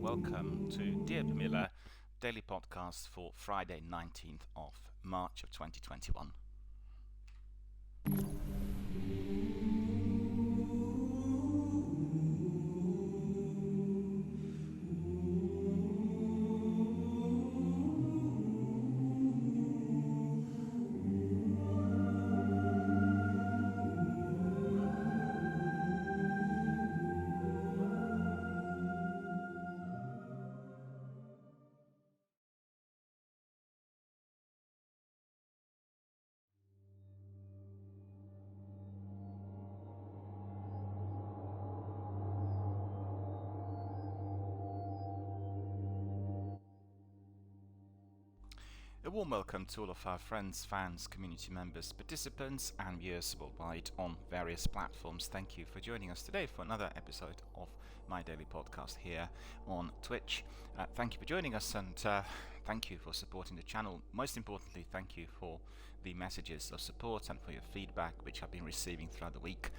Welcome to DRBMiller daily podcast for Friday 19th of March of 2021. A warm welcome to all of our friends, fans, community members, participants and viewers worldwide on various platforms. Thank you for joining us today for another episode of my daily podcast here on Twitch. Thank you for joining us and thank you for supporting the channel. Most importantly, thank you for the messages of support and for your feedback which I've been receiving throughout the week.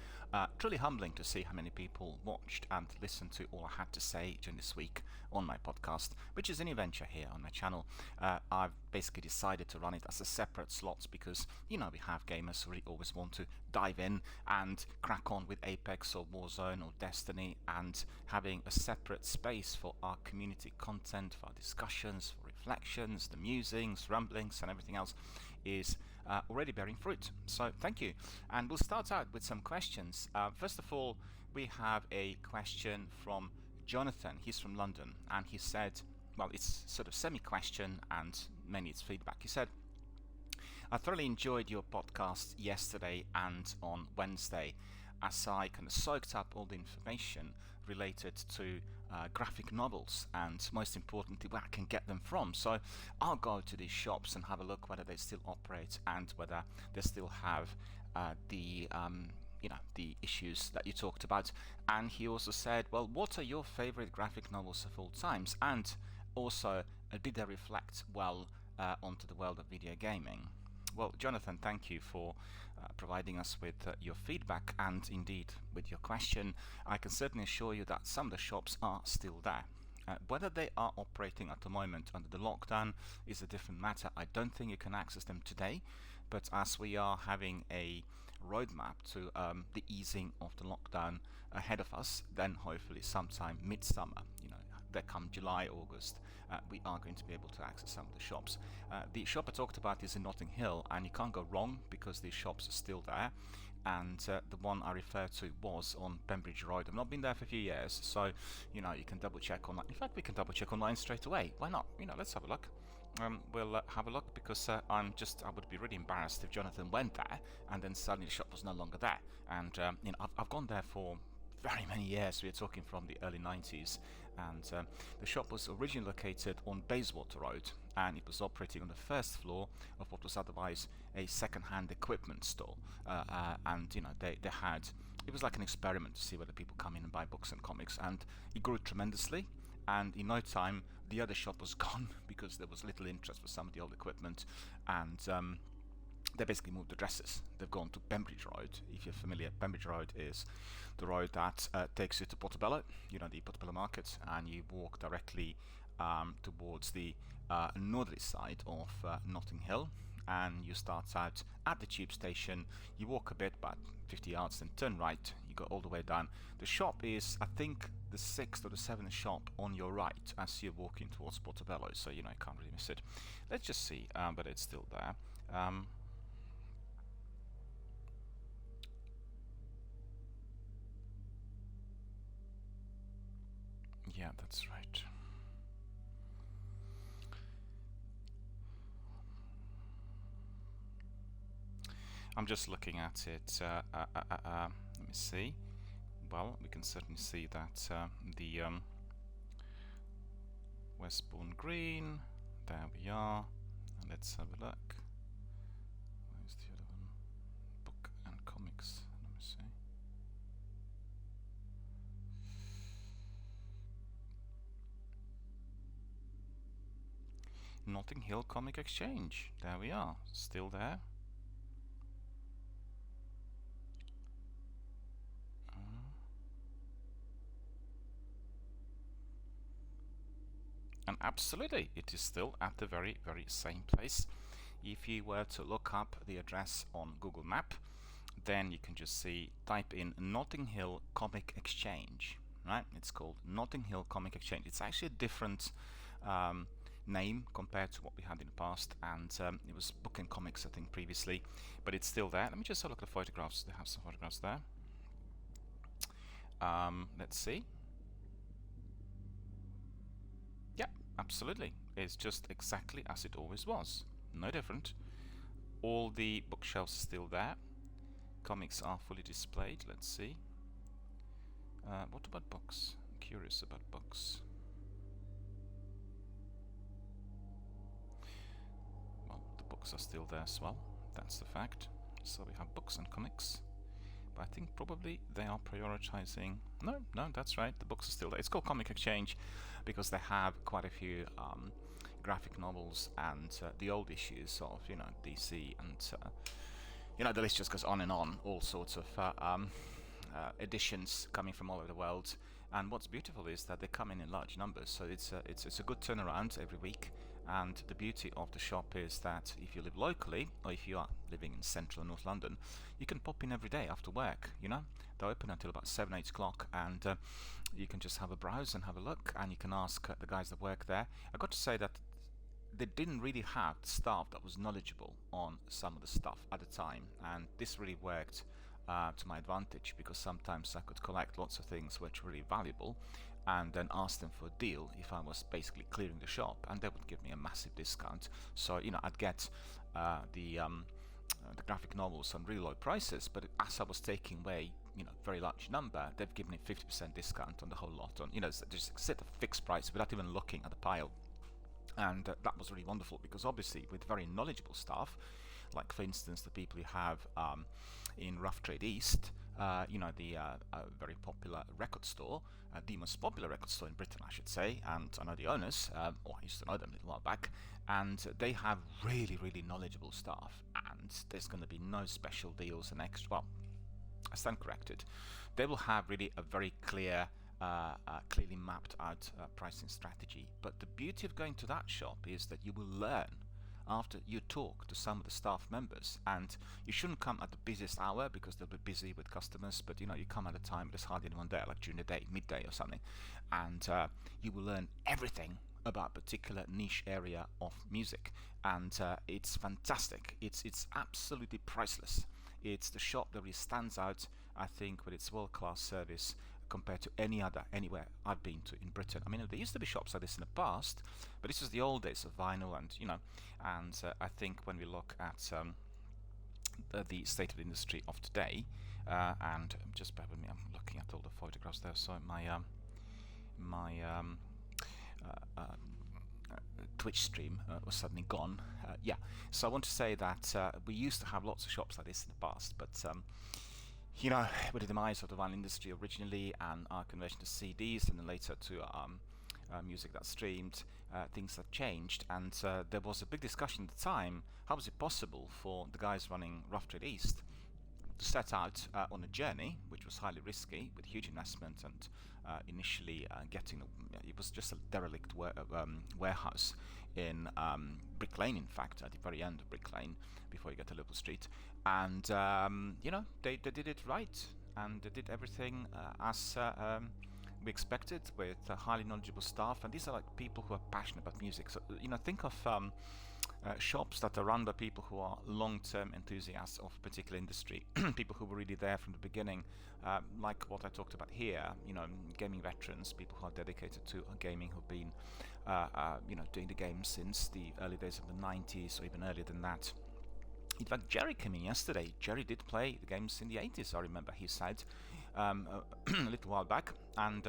Truly humbling to see how many people watched and listened to all I had to say during this week on my podcast, which is a new venture here on my channel. I've basically decided to run it as a separate slot because, you know, we have gamers who really always want to dive in and crack on with Apex or Warzone or Destiny, and having a separate space for our community content, for our discussions, for reflections, the musings, ramblings and everything else is already bearing fruit. So thank you. And we'll start out with some questions. First of all, we have a question from Jonathan. He's from London and he said, well, it's sort of semi-question and mainly it's feedback. He said, I thoroughly enjoyed your podcast yesterday and on Wednesday as I kind of soaked up all the information related to graphic novels and most importantly where I can get them from. So I'll go to these shops and have a look whether they still operate and whether they still have the issues that you talked about. And he also said, well, what are your favorite graphic novels of all times? And also, did they reflect well onto the world of video gaming? Well, Jonathan, thank you for providing us with your feedback and indeed with your question. I can certainly assure you that some of the shops are still there. Whether they are operating at the moment under the lockdown is a different matter. I don't think you can access them today, but as we are having a roadmap to the easing of the lockdown ahead of us, then hopefully sometime midsummer, that come July, August, we are going to be able to access some of the shops. The shop I talked about is in Notting Hill, and you can't go wrong because these shops are still there. And the one I referred to was on Pembridge Road. I've not been there for a few years, so you can double check online. In fact, we can double check online straight away. Why not? Let's have a look. We'll have a look because I would be really embarrassed if Jonathan went there and then suddenly the shop was no longer there. And I've gone there for very many years. We are talking from the early 90s, and the shop was originally located on Bayswater Road, and it was operating on the first floor of what was otherwise a second-hand equipment store. And they had, it was like an experiment to see whether people come in and buy books and comics, and it grew tremendously. And in no time, the other shop was gone because there was little interest for some of the old equipment, and they basically moved addresses. They've gone to Pembridge Road. If you're familiar, Pembridge Road is the road that takes you to Portobello, the Portobello Market, and you walk directly towards the northerly side of Notting Hill, and you start out at the tube station. You walk a bit, about 50 yards, then turn right. You go all the way down. The shop is, I think, the 6th or the 7th shop on your right as you're walking towards Portobello, so you can't really miss it. Let's just see, but it's still there. Yeah, that's right. I'm just looking at it. Let me see. Well, we can certainly see that the Westbourne Green. There we are. And let's have a look. Where's the other one? Book and comics. Let me see. Notting Hill Comic Exchange. There we are. Still there. And absolutely, it is still at the very, very same place. If you were to look up the address on Google Map, then you can just see, type in Notting Hill Comic Exchange, right? It's called Notting Hill Comic Exchange. It's actually a different name compared to what we had in the past, and it was Book and Comics, I think, previously, but it's still there. Let me just have a look at the photographs. They have some photographs there. Let's see. Yeah, absolutely. It's just exactly as it always was. No different. All the bookshelves are still there. Comics are fully displayed. Let's see. What about books? I'm curious about books. Well, the books are still there as well. That's the fact. So we have books and comics. But I think probably they are prioritizing. No, that's right. The books are still there. It's called Comic Exchange because they have quite a few graphic novels and the old issues of, DC, and the list just goes on and on. All sorts of editions coming from all over the world. And what's beautiful is that they come in large numbers, so it's a good turnaround every week. And the beauty of the shop is that if you live locally, or if you are living in central North London, you can pop in every day after work. They're open until about 7-8 o'clock, and you can just have a browse and have a look, and you can ask the guys that work there. I got to say that they didn't really have staff that was knowledgeable on some of the stuff at the time, and this really worked to my advantage, because sometimes I could collect lots of things which were really valuable and then ask them for a deal if I was basically clearing the shop, and they would give me a massive discount. So I'd get the graphic novels on really low prices, but as I was taking away very large number, they've given me 50% discount on the whole lot, on just set a fixed price without even looking at the pile. And that was really wonderful, because obviously with very knowledgeable staff, like for instance the people you have in Rough Trade East, the very popular record store, the most popular record store in Britain, I should say, and I know the owners, or I used to know them a little while back, and they have really, really knowledgeable staff, and there's going to be no special deals and extra. Well, I stand corrected. They will have really a very clearly mapped out pricing strategy. But the beauty of going to that shop is that you will learn after you talk to some of the staff members, and you shouldn't come at the busiest hour because they'll be busy with customers, but you come at a time where there's hardly anyone there, like during the day, midday or something, and you will learn everything about a particular niche area of music, and it's fantastic. It's absolutely priceless. It's the shop that really stands out, I think, with its world-class service compared to anywhere I've been to in Britain. I mean, there used to be shops like this in the past, but this was the old days of vinyl, and I think when we look at the state of the industry of today, and just bear with me, I'm looking at all the photographs there, so my Twitch stream was suddenly gone. So I want to say that we used to have lots of shops like this in the past, but with the demise of the vinyl industry originally and our conversion to CDs and then later to music that's streamed, things have changed, and there was a big discussion at the time, how was it possible for the guys running Rough Trade East to set out on a journey which was highly risky, with huge investment, and initially getting it was just a derelict warehouse in Brick Lane, in fact, at the very end of Brick Lane before you get to Liverpool Street, and they did it right, and they did everything as we expected, with highly knowledgeable staff, and these are like people who are passionate about music. So think of shops that are run by people who are long-term enthusiasts of a particular industry, people who were really there from the beginning, like what I talked about here, gaming veterans, people who are dedicated to gaming, who've been doing the game since the early days of the 90s or even earlier than that. In fact, Jerry came in yesterday. Jerry did play the games in the 80s, I remember he said a little while back. And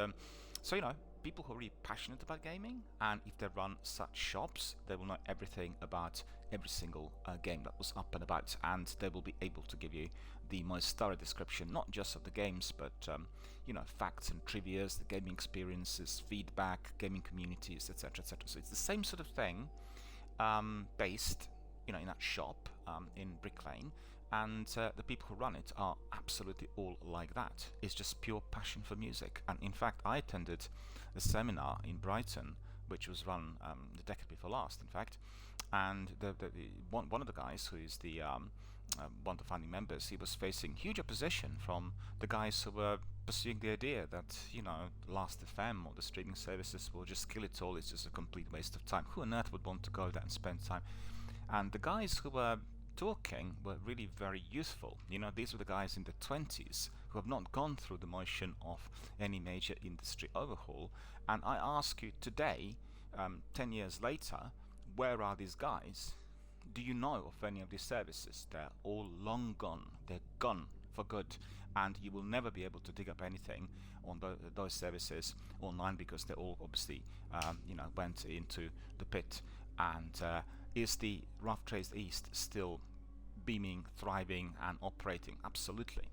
so, people who are really passionate about gaming, and if they run such shops, they will know everything about every single game that was up and about, and they will be able to give you the most thorough description, not just of the games, but facts and trivias, the gaming experiences, feedback, gaming communities, etc., etc. So it's the same sort of thing, based in that shop in Brick Lane, and the people who run it are absolutely all like that. It's just pure passion for music. And in fact, I attended a seminar in Brighton, which was run the decade before last, in fact, and one of the guys who is the one of the founding members, he was facing huge opposition from the guys who were pursuing the idea that Last.fm or the streaming services will just kill it all. It's just a complete waste of time. Who on earth would want to go there and spend time? And the guys who were talking were really very youthful. These were the guys in the 20s who have not gone through the motion of any major industry overhaul. And I ask you today, 10 years later, where are these guys? Do you know of any of these services? They're all long gone. They're gone for good. And you will never be able to dig up anything on those services online, because they all obviously went into the pit. And is the Rough Trades East still beaming, thriving and operating? Absolutely.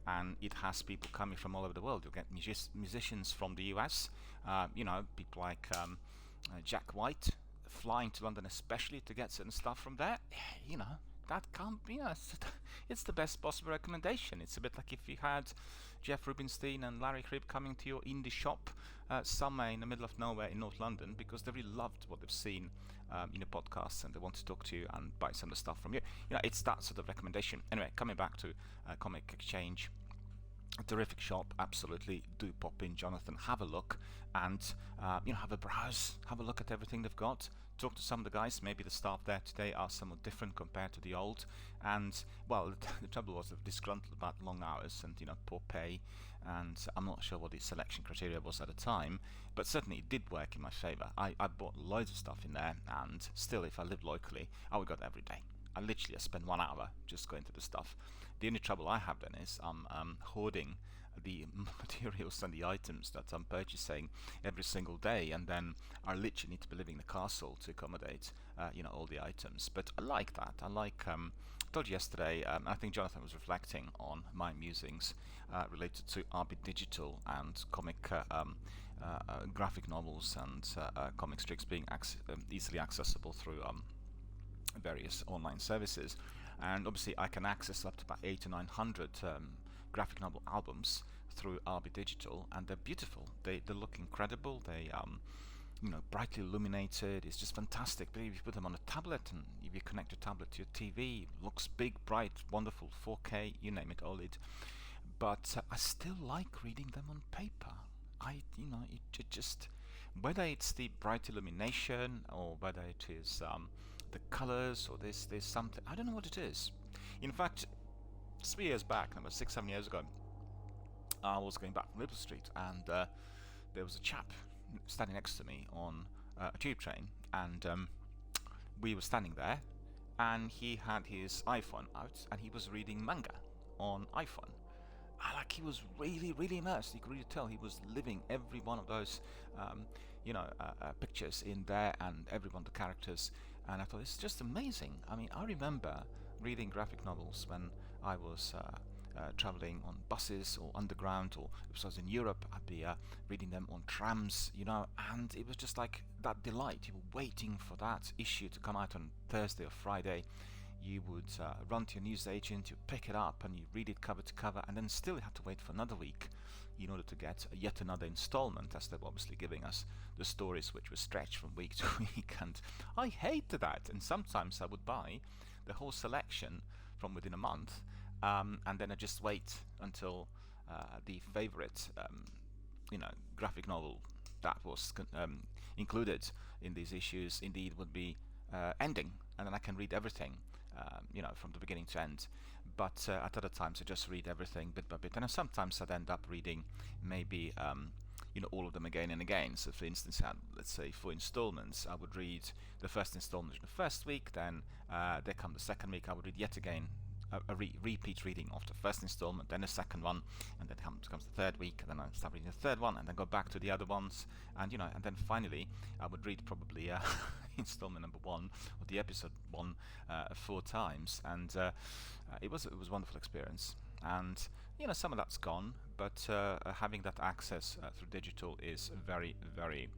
And it has people coming from all over the world. You'll get musicians from the US, people like Jack White flying to London especially to get certain stuff from there. That can't be, it's the best possible recommendation. It's a bit like if you had Jeff Rubinstein and Larry Cribb coming to your indie shop somewhere in the middle of nowhere in North London, because they really loved what they've seen in the podcasts and they want to talk to you and buy some of the stuff from you. It's that sort of recommendation. Anyway, coming back to Comic Exchange, a terrific shop. Absolutely do pop in, Jonathan, have a look, and have a browse, have a look at everything they've got. Talk to some of the guys. Maybe the staff there today are somewhat different compared to the old. And well, the trouble was they're disgruntled about long hours and poor pay, and I'm not sure what the selection criteria was at the time, but certainly it did work in my favor. I bought loads of stuff in there, and still, if I lived locally, I would go there every day. I spend 1 hour just going to the stuff. The only trouble I have then is I'm hoarding the materials and the items that I'm purchasing every single day, and then I literally need to be living in the castle to accommodate all the items. But I like that. I like I told you yesterday, I think Jonathan was reflecting on my musings related to RB Digital and comic graphic novels and comic strips being easily accessible through various online services. And obviously I can access up to about 800 to 900 graphic novel albums through RB Digital, and they're beautiful. They look incredible. They brightly illuminated. It's just fantastic. But if you put them on a tablet, and if you connect your tablet to your TV, it looks big, bright, wonderful, 4K, you name it, OLED. But I still like reading them on paper. It just, whether it's the bright illumination or whether it is the colors or there's something, I don't know what it is. In fact, 3 years back, about 6-7 years ago, I was going back from Liverpool Street, and there was a chap standing next to me on a tube train, and we were standing there, and he had his iPhone out, and he was reading manga on iPhone. Like, he was really, really immersed. You could really tell he was living every one of those, pictures in there, and every one of the characters. And I thought, it's just amazing. I mean, I remember reading graphic novels when I was traveling on buses or underground, or if I was in Europe, I'd be reading them on trams, and it was just like that delight. You were waiting for that issue to come out on Thursday or Friday. You would run to your newsagent, you pick it up, and you read it cover to cover, and then still you had to wait for another week in order to get yet another installment, as they were obviously giving us the stories which were stretched from week to week. And I hated that, and sometimes I would buy the whole selection from within a month, and then I just wait until the favorite graphic novel that was included in these issues indeed would be ending. and then I can read everything, from the beginning to end. But at other times I just read everything bit by bit, and sometimes I'd end up reading maybe all of them again and again. So for instance, let's say for installments, I would read the first installment in the first week, then there come the second week, I would read yet again a repeat reading of the first installment, then the second one, and then comes the third week, and then I start reading the third one, and then go back to the other ones, and and then finally I would read probably installment number 1 or the episode 1 4 times, and it was a wonderful experience. And some of that's gone, but having that access through digital is very, very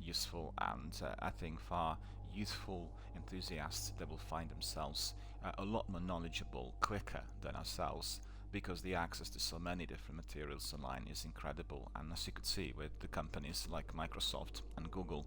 useful, and I think for youthful enthusiasts, they will find themselves a lot more knowledgeable quicker than ourselves, because the access to so many different materials online is incredible. And as you could see with the companies like Microsoft and Google,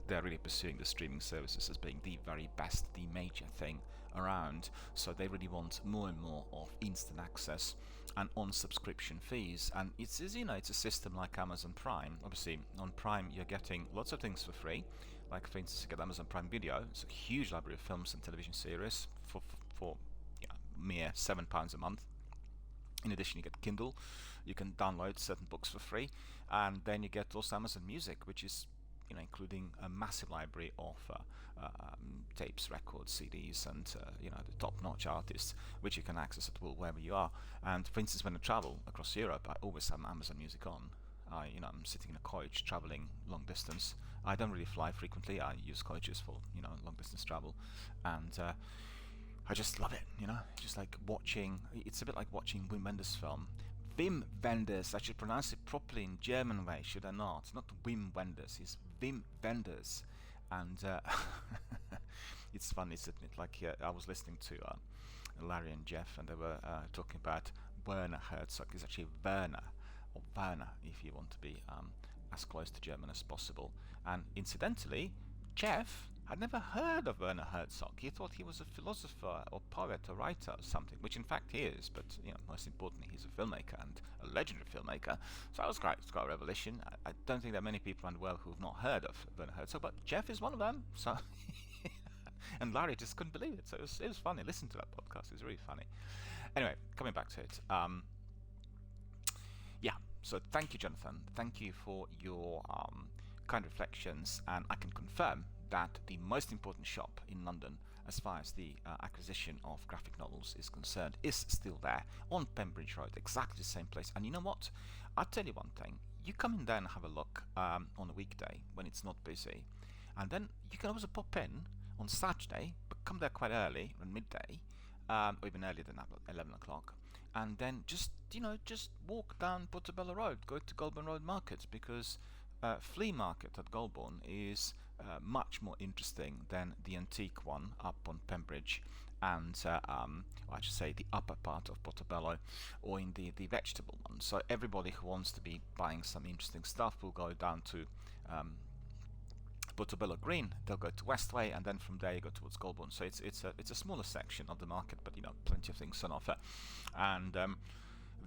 they're really pursuing the streaming services as being the very best, the major thing around. So they really want more and more of instant access and on subscription fees. And it's a system like Amazon Prime. Obviously on Prime you're getting lots of things for free, like for instance you get Amazon Prime Video. It's a huge library of films and television series for mere £7 a month. In addition, you get Kindle, you can download certain books for free, and then you get also Amazon Music, which is including a massive library of tapes, records, CDs, and the top-notch artists, which you can access at will wherever you are. And for instance, when I travel across Europe, I always have Amazon Music on. I'm sitting in a coach traveling long distance. I don't really fly frequently. I use coaches for long distance travel, and I just love it, just like watching. It's a bit like watching Wim Wenders' film. Wim Wenders, I should pronounce it properly in German way, should I not? Not Wim Wenders, it's Wim Wenders. And it's funny, isn't it? Like I was listening to Larry and Jeff, and they were talking about Werner Herzog. It's actually Werner, or Werner, if you want to be as close to German as possible. And incidentally, Jeff had never heard of Werner Herzog. He thought he was a philosopher or poet or writer or something, which in fact he is, but most importantly he's a filmmaker, and a legendary filmmaker. So it's quite a revelation. I don't think there are many people around the world who have not heard of Werner Herzog, but Jeff is one of them. So and Larry just couldn't believe it. So it was funny. Listen to that podcast, it's really funny. Anyway, coming back to it. So thank you, Jonathan. Thank you for your kind reflections, and I can confirm that the most important shop in London as far as the acquisition of graphic novels is concerned is still there on Pembridge Road, exactly the same place. And you know what? I'll tell you one thing. You come in there and have a look on a weekday when it's not busy, and then you can also pop in on Saturday, but come there quite early, around midday, or even earlier than 11 o'clock, and then just walk down Portobello Road, go to Golborne Road Market, because flea market at Golborne is much more interesting than the antique one up on Pembridge, and I should say the upper part of Portobello, or in the vegetable one. So everybody who wants to be buying some interesting stuff will go down to Portobello Green, they'll go to Westway, and then from there you go towards Golborne. So it's a smaller section of the market, but plenty of things on offer. And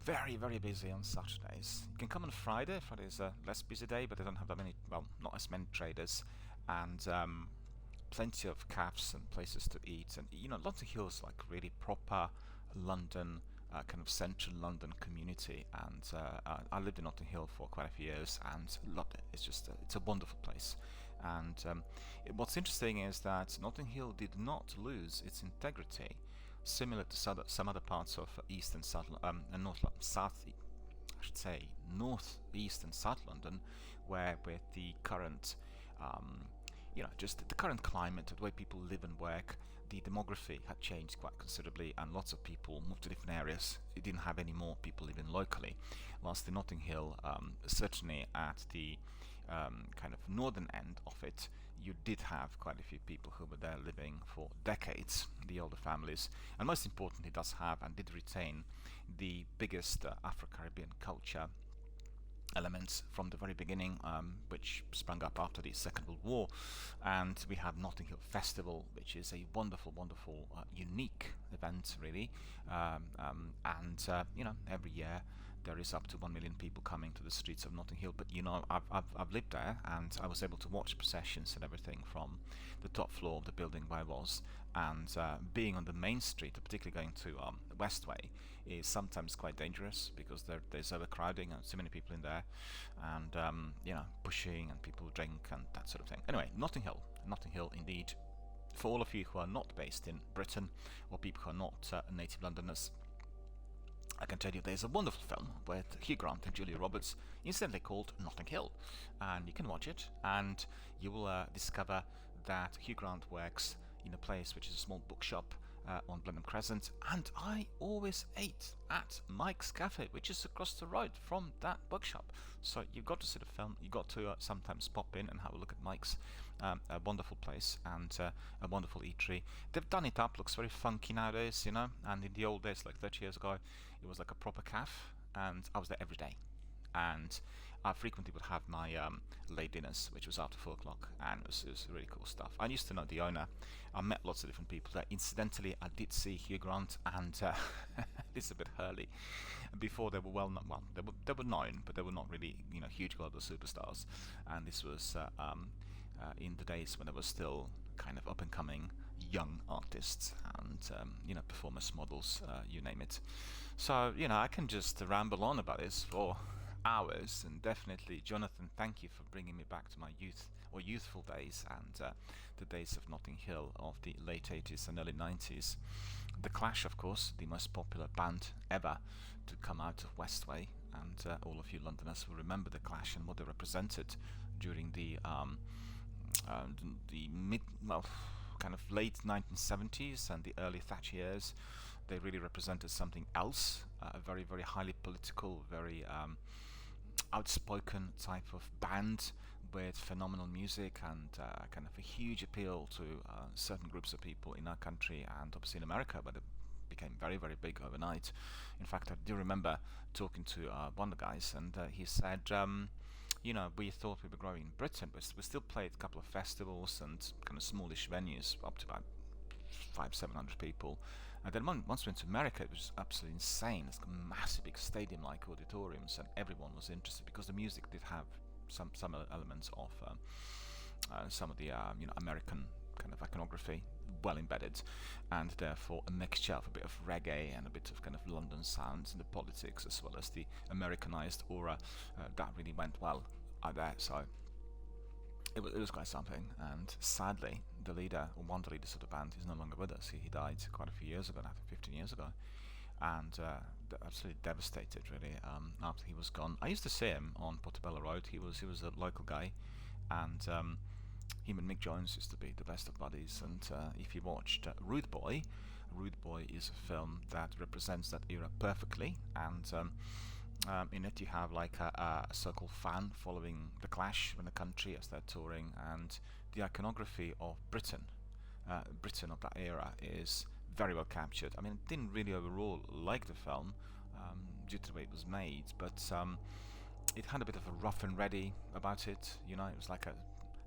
very, very busy on Saturdays. You can come on Friday. Friday is a less busy day, but they don't have that many, not as many traders, and plenty of cafes and places to eat. And Notting Hill is like really proper London, kind of central London community. And I lived in Notting Hill for quite a few years and loved it. It's just it's a wonderful place. And what's interesting is that Notting Hill did not lose its integrity, similar to some other parts of East and South North East and South London, where with the current just the current climate, the way people live and work, the demography had changed quite considerably, and lots of people moved to different areas. It didn't have any more people living locally, whilst in Notting Hill, certainly at the kind of northern end of it, you did have quite a few people who were there living for decades, the older families, and most importantly does have and did retain the biggest Afro-Caribbean culture elements from the very beginning, which sprung up after the Second World War. And we have Notting Hill Festival, which is a wonderful, unique event, really. Every year there is up to 1 million people coming to the streets of Notting Hill. But you know, I've lived there, and I was able to watch processions and everything from the top floor of the building where I was. And being on the main street, particularly going to the Westway, is sometimes quite dangerous because there's overcrowding and so many people in there, and you know, pushing, and people drink and that sort of thing. Anyway, Notting Hill indeed. For all of you who are not based in Britain, or people who are not native Londoners, I can tell you there's a wonderful film with Hugh Grant and Julia Roberts, incidentally called Notting Hill, and you can watch it, and you will discover that Hugh Grant works in a place which is a small bookshop on Blenheim Crescent, and I always ate at Mike's Cafe, which is across the road from that bookshop. So you've got to see the film, you've got to sometimes pop in and have a look at Mike's, a wonderful place and a wonderful eatery. They've done it up, looks very funky nowadays, you know, and in the old days, like 30 years ago, it was like a proper cafe, and I was there every day. And I frequently would have my late dinners, which was after 4 o'clock, and it was really cool stuff. I used to know the owner. I met lots of different people there. Incidentally, I did see Hugh Grant and Elizabeth Hurley before they were well known. Well, they were known, but they were not really, you know, huge global superstars. And this was in the days when they were still kind of up and coming young artists and you know, performance models, you name it. So you know, I can just ramble on about this for hours, and definitely, Jonathan, thank you for bringing me back to my youth or youthful days, and the days of Notting Hill of the late 80s and early 90s. The Clash, of course, the most popular band ever to come out of Westway, and all of you Londoners will remember the Clash and what they represented during the kind of late 1970s and the early Thatcher years. They really represented something else, a very, very highly political, very outspoken type of band with phenomenal music and kind of a huge appeal to certain groups of people in our country and obviously in America, but it became very, very big overnight. In fact, I do remember talking to one of the guys, and he said, you know, we thought we were growing in Britain, but we still played a couple of festivals and kind of smallish venues up to about 500-700 people. And then once we went to America, it was absolutely insane. It's massive, big stadium-like auditoriums, and everyone was interested because the music did have some elements of some of the you know, American kind of iconography well embedded, and therefore a mixture of a bit of reggae and a bit of kind of London sounds and the politics, as well as the Americanized aura that really went well out there. So it was quite something. And sadly, the leader, or one of the leaders of the band, is no longer with us. He died quite a few years ago, I think 15 years ago, and absolutely devastated really after he was gone. I used to see him on Portobello Road. He was a local guy, and him and Mick Jones used to be the best of buddies. And if you watched Rude Boy is a film that represents that era perfectly, and in it you have like a so-called fan following the Clash in the country as they're touring, and the iconography of Britain of that era is very well captured. I mean, it didn't really overall like the film due to the way it was made, but it had a bit of a rough and ready about it. You know, it was like a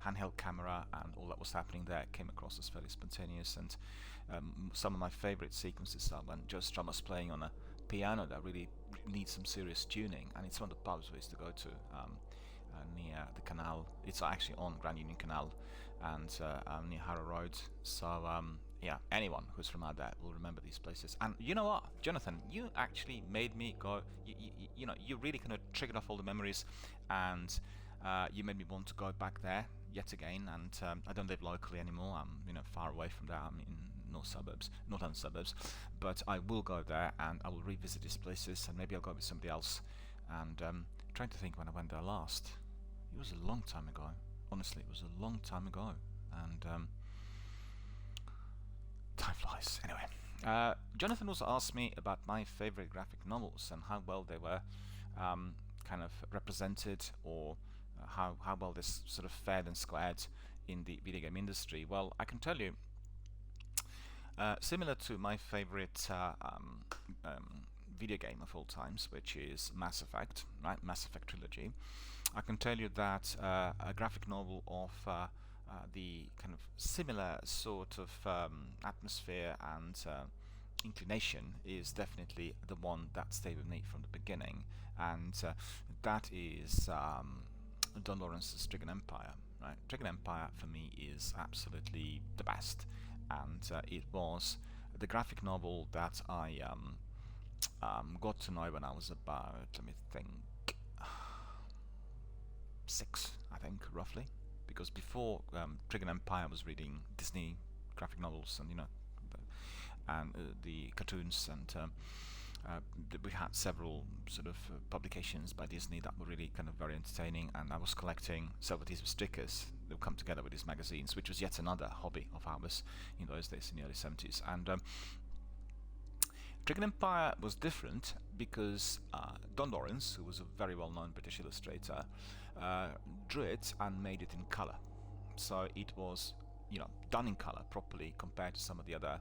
handheld camera, and all that was happening there came across as fairly spontaneous. And some of my favorite sequences are when Joe Strummer's playing on a piano that really needs some serious tuning, and it's one of the pubs we used to go to near the canal. It's actually on Grand Union Canal and near Harrow Road. So yeah, anyone who's from out there will remember these places. And you know what, Jonathan, you actually made me go, you know, you really kind of triggered off all the memories, and you made me want to go back there yet again. And I don't live locally anymore. I'm, you know, far away from there. I'm in northern suburbs, but I will go there and I will revisit these places, and maybe I'll go with somebody else. And trying to think when I went there last. It was a long time ago. Honestly, it was a long time ago. And time flies. Anyway, Jonathan also asked me about my favorite graphic novels and how well they were kind of represented, or how well this sort of fared and squared in the video game industry. Well, I can tell you, similar to my favorite video game of all times, which is Mass Effect, right? Mass Effect trilogy. I can tell you that a graphic novel of the kind of similar sort of atmosphere and inclination is definitely the one that stayed with me from the beginning, and that is Don Lawrence's Dragon Empire. Right, Dragon Empire for me is absolutely the best, and it was the graphic novel that I got to know when I was about, let me think, 6, I think, roughly, because before Dragon Empire I was reading Disney graphic novels and the cartoons, and we had several sort of publications by Disney that were really kind of very entertaining, and I was collecting several these stickers that would come together with these magazines, which was yet another hobby of ours in those days, in the early 70s. And Dragon Empire was different because Don Lawrence, who was a very well-known British illustrator, drew it and made it in color. So it was, done in color properly compared to some of the other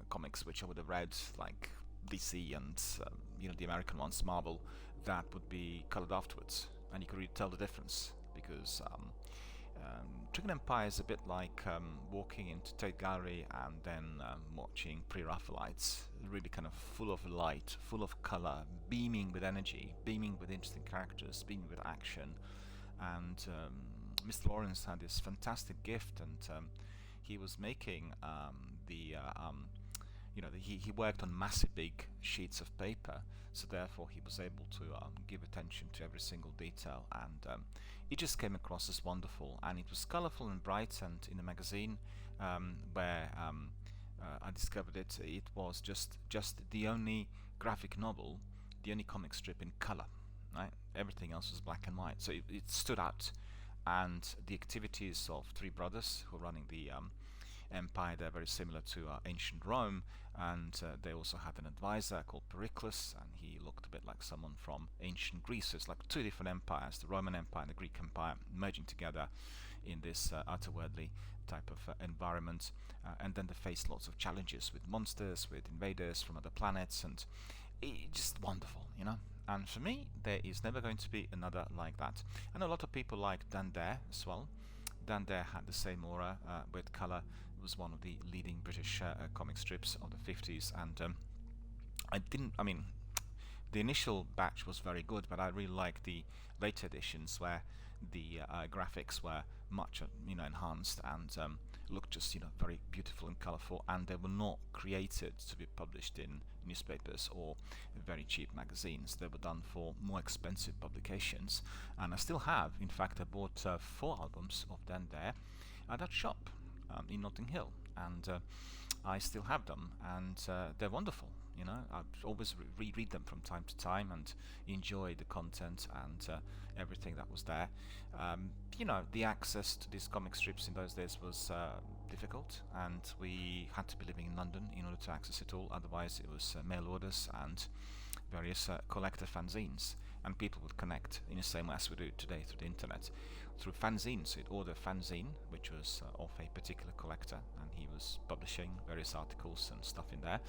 comics which I would have read, like DC and the American ones, Marvel, that would be colored afterwards, and you could really tell the difference, because Dragon Empire is a bit like walking into Tate Gallery and then watching Pre-Raphaelites, really kind of full of light, full of color, beaming with energy, beaming with interesting characters, beaming with action. And Mr. Lawrence had this fantastic gift, and he was making he worked on massive big sheets of paper, so therefore he was able to give attention to every single detail, and it just came across as wonderful. And it was colorful and bright, and in a magazine where I discovered it, it was just the only graphic novel, the only comic strip in color, right? Everything else was black and white, so it stood out. And the activities of three brothers who were running the empire, they're very similar to ancient Rome, and they also had an advisor called Pericles, and he looked a bit like someone from ancient Greece. So it's like two different empires, the Roman Empire and the Greek Empire, merging together in this otherworldly type of environment, and then they faced lots of challenges with monsters, with invaders from other planets, and it's just wonderful, And for me, there is never going to be another like that. I know a lot of people like Dan Dare as well. Dan Dare had the same aura with colour. It was one of the leading British comic strips of the 50s, and the initial batch was very good, but I really liked the later editions where the graphics were much enhanced and looked just very beautiful and colourful, and they were not created to be published in newspapers or very cheap magazines. They were done for more expensive publications, and I still have. In fact, I bought 4 albums of Dan Dare at that shop in Notting Hill, and I still have them, and they're wonderful. I always reread them from time to time and enjoy the content and everything that was there. The access to these comic strips in those days was difficult, and we had to be living in London in order to access it all. Otherwise, it was mail orders and various collector fanzines, and people would connect in the same way as we do today through the internet, through fanzines. So you'd order a fanzine, which was of a particular collector, and he was publishing various articles and stuff in there.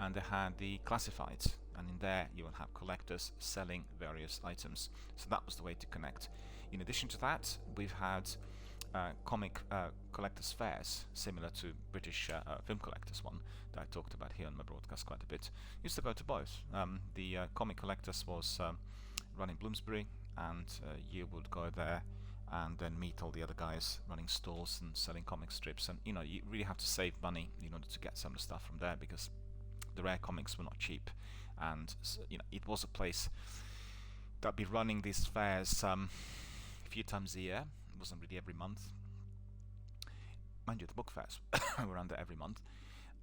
And they had the classifieds, and in there you will have collectors selling various items. So that was the way to connect. In addition to that, we've had comic collectors fairs, similar to British film collectors one that I talked about here on my broadcast quite a bit. Used to go to both. The comic collectors was run in Bloomsbury, and you would go there and then meet all the other guys running stalls and selling comic strips. And you really have to save money in order to get some of the stuff from there, because the rare comics were not cheap, and it was a place that'd be running these fairs a few times a year. It wasn't really every month. Mind you, the book fairs were around there every month,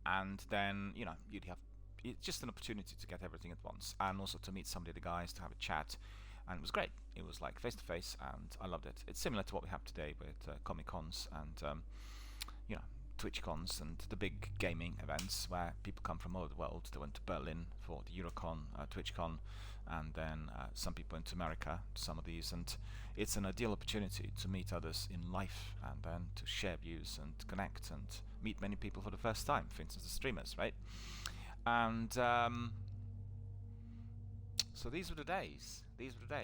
and then you'd have, it's just an opportunity to get everything at once, and also to meet some of the guys, to have a chat, and it was great. It was like face to face, and I loved it. It's similar to what we have today with Comic Cons and Twitch Cons and the big gaming events where people come from all over the world. They went to Berlin for the Eurocon, TwitchCon, and then some people went to America to some of these, and it's an ideal opportunity to meet others in life, and then to share views and connect and meet many people for the first time, for instance the streamers, right? And so these were the days.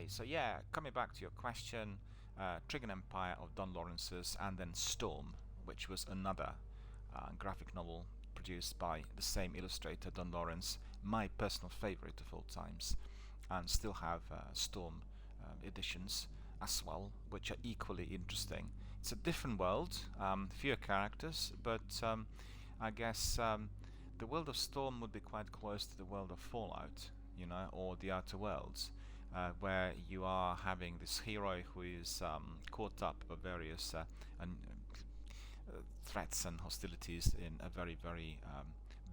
So yeah, coming back to your question, Dragon Empire of Don Lawrence's, and then Storm, which was another graphic novel produced by the same illustrator, Don Lawrence, my personal favorite of all times, and still have Storm editions as well, which are equally interesting. It's a different world, fewer characters, but I guess the world of Storm would be quite close to the world of Fallout, you know, or the Outer Worlds, where you are having this hero who is caught up with various threats and hostilities in a very, very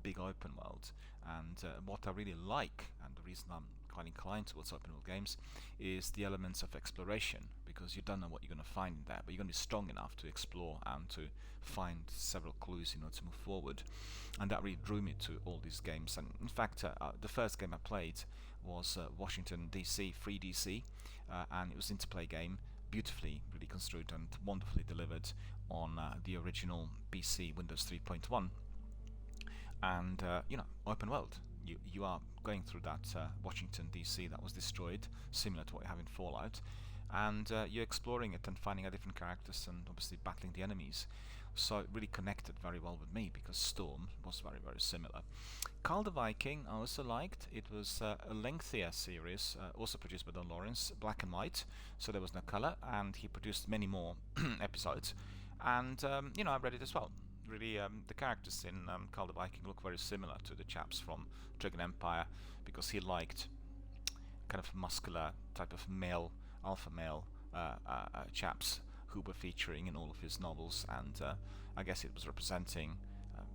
big open world. And what I really like, and the reason I'm quite inclined towards open world games, is the elements of exploration, because you don't know what you're going to find in there, but you're going to be strong enough to explore and to find several clues in order to move forward. And that really drew me to all these games. And in fact, the first game I played was Washington DC, Free DC, and it was an interplay game, beautifully really construed and wonderfully delivered on the original PC Windows 3.1. And you know, open world. You are going through that Washington DC that was destroyed, similar to what you have in Fallout, and you're exploring it and finding out different characters and obviously battling the enemies. So it really connected very well with me because Storm was very, very similar. Carl the Viking I also liked. It was a lengthier series, also produced by Don Lawrence, black and white, so there was no color, and he produced many more episodes. And you know, I read it as well. Really, the characters in Carl the Viking look very similar to the chaps from Dragon Empire, because he liked kind of muscular type of male, alpha male chaps who were featuring in all of his novels, and I guess it was representing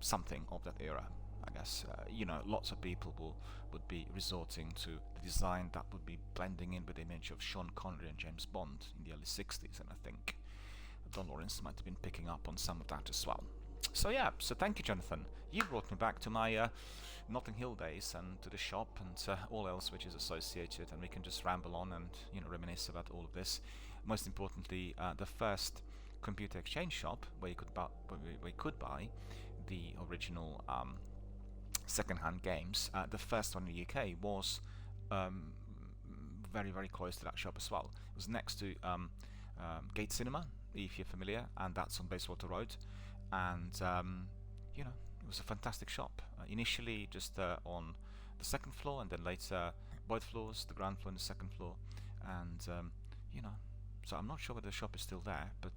something of that era. I guess you know, lots of people would be resorting to the design that would be blending in with the image of Sean Connery and James Bond in the early 60s, and I think Don Lawrence might have been picking up on some of that as well. So yeah, so thank you, Jonathan. You brought me back to my Notting Hill days and to the shop and all else which is associated, and we can just ramble on and, you know, reminisce about all of this. Most importantly, the first computer exchange shop where you could buy the original second-hand games. The first one in the UK was very, very close to that shop as well. It was next to Gate Cinema, if you're familiar, and that's on Bayswater Road. And you know, it was a fantastic shop. Initially just on the second floor, and then later both floors, the ground floor and the second floor. And you know, so I'm not sure whether the shop is still there, but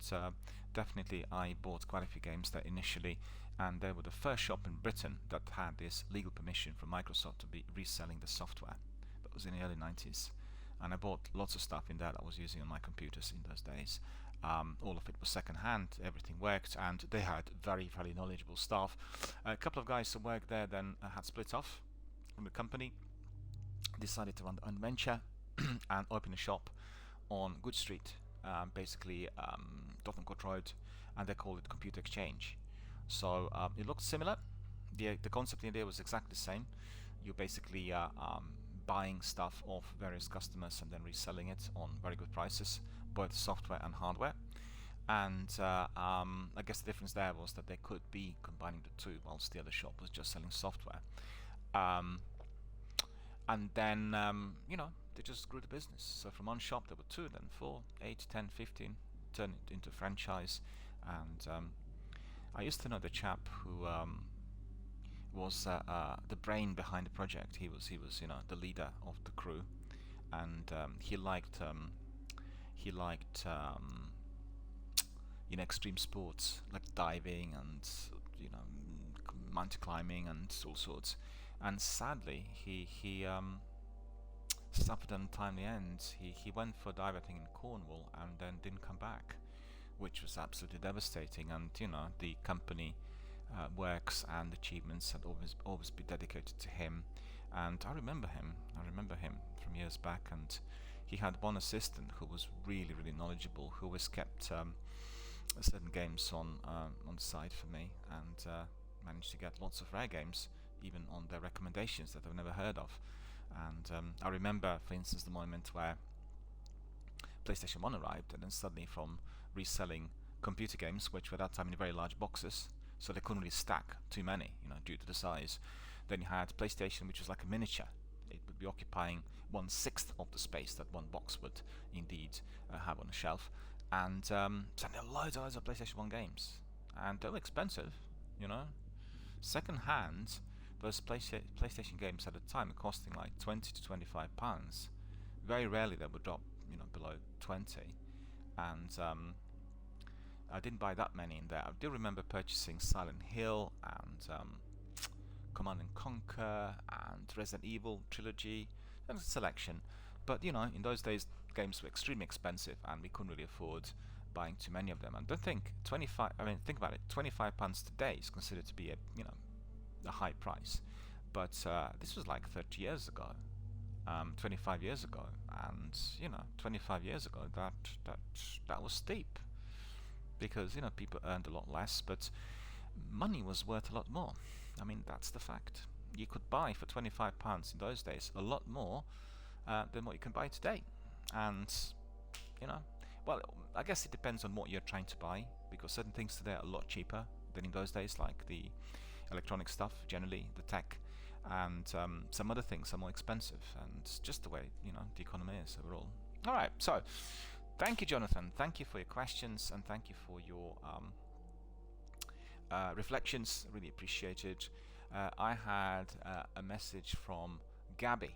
definitely I bought quite a few games there initially, and they were the first shop in Britain that had this legal permission from Microsoft to be reselling the software. That was in the early 90s, and I bought lots of stuff in there that I was using on my computers in those days. All of it was second-hand, everything worked, and they had very, very knowledgeable staff. A couple of guys who worked there then had split off from the company, decided to run their own venture and open a shop on Good Street, basically Tottenham Court Road, and they called it Computer Exchange. So it looked similar. The concept in there was exactly the same. You're basically buying stuff off various customers and then reselling it on very good prices, both software and hardware. And I guess the difference there was that they could be combining the two, whilst the other shop was just selling software. And then you know, they just grew the business. So from one shop there were 2, then 4, 8, 10, 15, turned it into a franchise. And I used to know the chap who was the brain behind the project. He was you know, the leader of the crew, and he liked you know, extreme sports like diving and, you know, mountain climbing and all sorts. And sadly, he suffered an untimely end. He went for diving in Cornwall and then didn't come back, which was absolutely devastating. And you know, the company works and achievements had always been dedicated to him. And I remember him from years back, and he had one assistant who was really, really knowledgeable, who always kept certain games on the side for me, and managed to get lots of rare games, even on their recommendations that I've never heard of. And I remember, for instance, the moment where PlayStation 1 arrived, and then suddenly from reselling computer games, which were at that time in very large boxes, so they couldn't really stack too many, you know, due to the size. Then you had PlayStation, which was like a miniature. It would be occupying 1/6 of the space that one box would indeed have on a shelf. And so there were loads of PlayStation 1 games, and they were expensive, you know. Second hand, those PlayStation games at the time were costing like 20 to 25 pounds. Very rarely they would drop, below 20. And I didn't buy that many in there. I do remember purchasing Silent Hill and Command and Conquer and Resident Evil trilogy. There was a selection, but in those days games were extremely expensive and we couldn't really afford buying too many of them. And don't think 25. I mean, think about it. 25 pounds today is considered to be a high price, but this was like 30 years ago, 25 years ago, and 25 years ago that was steep, because people earned a lot less, but money was worth a lot more. I mean, that's the fact. You could buy for 25 pounds in those days a lot more than what you can buy today. And well, I guess it depends on what you're trying to buy, because certain things today are a lot cheaper than in those days, like the electronic stuff, generally the tech, and some other things are more expensive, and just the way the economy is overall. All right, so thank you, Jonathan. Thank you for your questions, and thank you for your reflections. Really appreciated. I had a message from Gabby,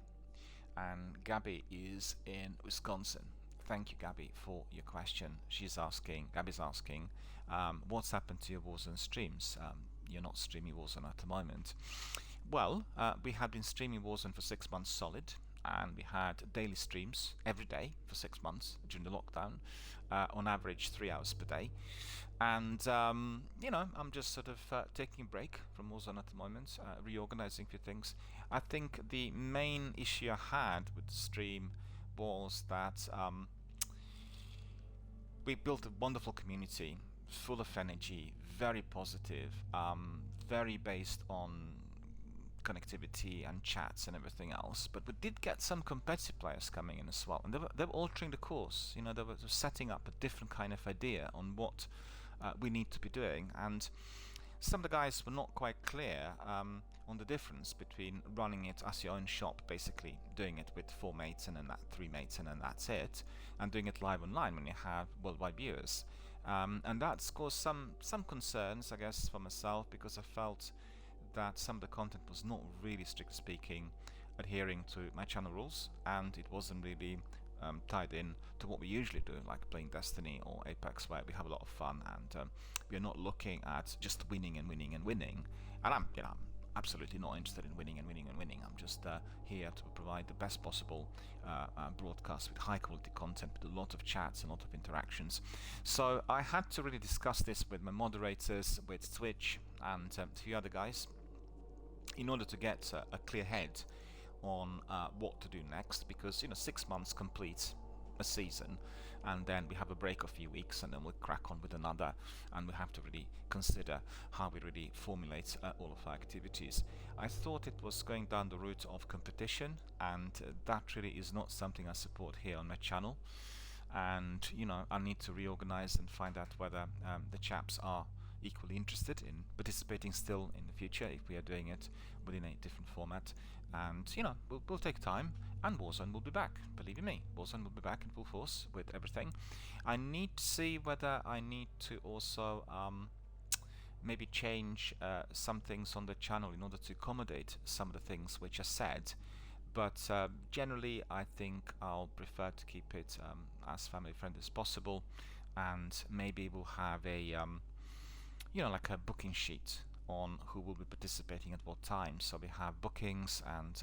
and Gabby is in Wisconsin. Thank you, Gabby, for your question. Gabby's asking, what's happened to your Warzone streams? You're not streaming Warzone at the moment. Well, we had been streaming Warzone for 6 months solid, and we had daily streams every day for 6 months during the lockdown, on average 3 hours per day. And I'm just sort of taking a break from Warzone at the moment, reorganizing a few things. I think the main issue I had with the stream was that we built a wonderful community, full of energy, very positive, very based on connectivity and chats and everything else. But we did get some competitive players coming in as well, and they were altering the course. They were setting up a different kind of idea on what we need to be doing, and some of the guys were not quite clear on the difference between running it as your own shop, basically doing it with 4 mates and then 3 mates and then that's it, and doing it live online when you have worldwide viewers. And that's caused some concerns, I guess, for myself, because I felt that some of the content was not really, strictly speaking, adhering to my channel rules, and it wasn't really tied in to what we usually do, like playing Destiny or Apex, where we have a lot of fun, and we are not looking at just winning and winning and winning. And I'm absolutely not interested in winning and winning and winning. I'm just here to provide the best possible broadcast with high quality content, with a lot of chats and a lot of interactions. So I had to really discuss this with my moderators, with Twitch, and a few other guys, in order to get a clear head on what to do next, because 6 months completes a season, and then we have a break of a few weeks, and then we'll crack on with another, and we have to really consider how we really formulate all of our activities. I thought it was going down the route of competition, and that really is not something I support here on my channel. And I need to reorganize and find out whether the chaps are equally interested in participating still in the future, if we are doing it within a different format. And we'll take time, and Warzone will be back. Believe you me, Warzone will be back in full force with everything. I need to see whether I need to also maybe change some things on the channel in order to accommodate some of the things which are said. But generally, I think I'll prefer to keep it as family friendly as possible, and maybe we'll have a like a booking sheet on who will be participating at what time, so we have bookings, and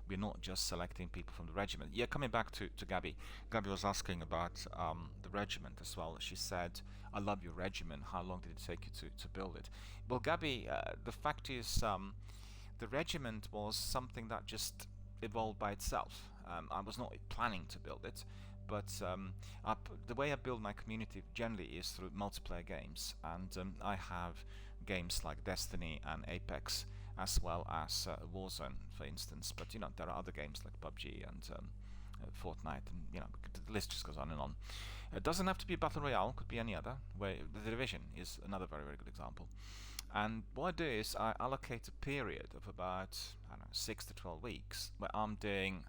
we're not just selecting people from the regiment. Yeah, coming back to Gabby. Gabby was asking about the regiment as well. She said, I love your regiment, how long did it take you to build it? Well, Gabby, the fact is the regiment was something that just evolved by itself. I was not planning to build it, but the way I build my community generally is through multiplayer games, and I have games like Destiny and Apex, as well as Warzone, for instance. But there are other games like PUBG and Fortnite, and the list just goes on and on. It doesn't have to be Battle Royale; could be any other. Where the Division is another very, very good example. And what I do is I allocate a period of about 6 to 12 weeks where I'm doing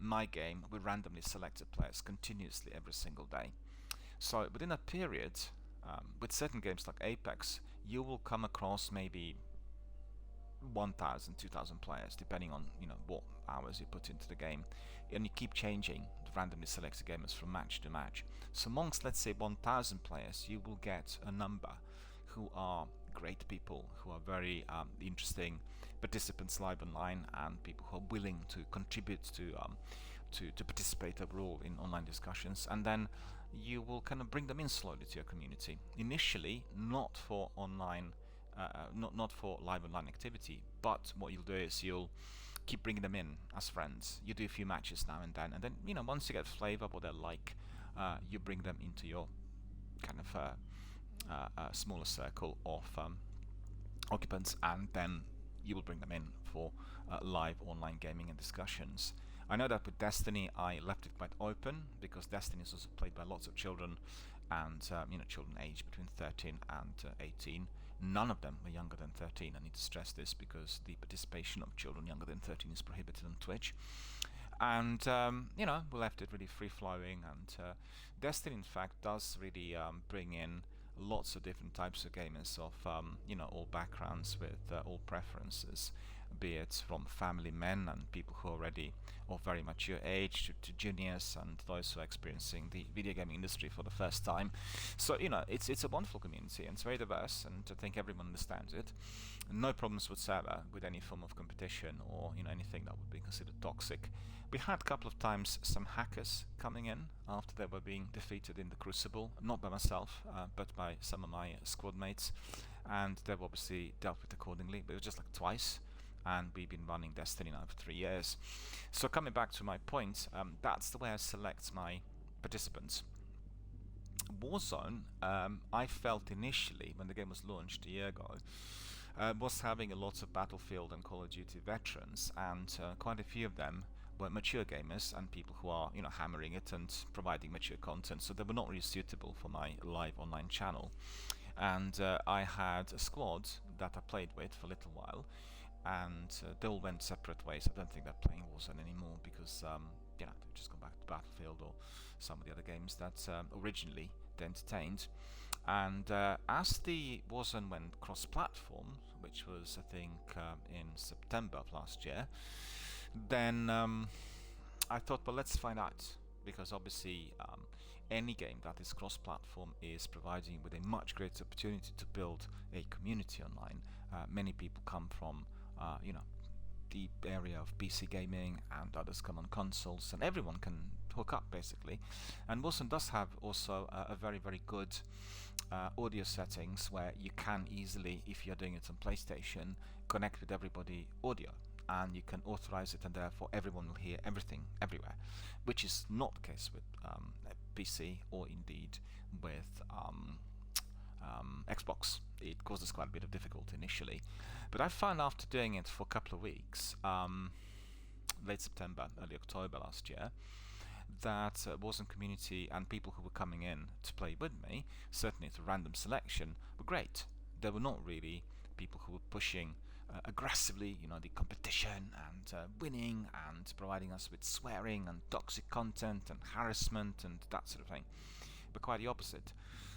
my game with randomly selected players continuously every single day. So within a period, with certain games like Apex, you will come across maybe 1,000, 2,000 players, depending on what hours you put into the game, and you keep changing the randomly selected gamers from match to match. So amongst, let's say, 1,000 players, you will get a number who are great people, who are very interesting participants live online, and people who are willing to contribute to participate overall in online discussions. And then you will kind of bring them in slowly to your community. Initially, not for online. Not for live online activity, but what you'll do is you'll keep bringing them in as friends. You do a few matches now and then once you get a flavor of what they're like, you bring them into your kind of smaller circle of occupants, and then you will bring them in for live online gaming and discussions. I know that with Destiny I left it quite open, because Destiny is also played by lots of children, and children aged between 13 and 18. None of them are younger than 13. I need to stress this, because the participation of children younger than 13 is prohibited on Twitch. And we left it really free-flowing, and Destiny in fact does really bring in lots of different types of gamers of all backgrounds, with all preferences, be it from family men and people who are already of very mature age to juniors and those who are experiencing the video gaming industry for the first time. So it's a wonderful community, and it's very diverse, and I think everyone understands it. No problems whatsoever with any form of competition or anything that would be considered toxic. We had a couple of times some hackers coming in after they were being defeated in the Crucible, not by myself, but by some of my squad mates, and they've obviously dealt with accordingly, but it was just like twice, and we've been running Destiny now for 3 years. So coming back to my point, that's the way I select my participants. Warzone, I felt initially, when the game was launched a year ago, was having a lot of Battlefield and Call of Duty veterans, and quite a few of them were mature gamers and people who are hammering it and providing mature content, so they were not really suitable for my live online channel. And I had a squad that I played with for a little while, and they all went separate ways. I don't think they're playing Warzone anymore, because they've just gone back to Battlefield or some of the other games that originally they entertained. And as the Warzone went cross-platform, which was I think in September of last year, then I thought, well, let's find out, because obviously any game that is cross-platform is providing you with a much greater opportunity to build a community online. Many people come from the area of PC gaming, and others come on consoles, and everyone can hook up basically. And Warzone does have also a very, very good audio settings, where you can easily, if you're doing it on PlayStation, connect with everybody audio, and you can authorize it, and therefore everyone will hear everything everywhere, which is not the case with PC, or indeed with Xbox. It causes quite a bit of difficulty initially, but I found after doing it for a couple of weeks, late September, early October last year, that Warzone community and people who were coming in to play with me, certainly to random selection, were great. They were not really people who were pushing aggressively, the competition and winning and providing us with swearing and toxic content and harassment and that sort of thing, but quite the opposite.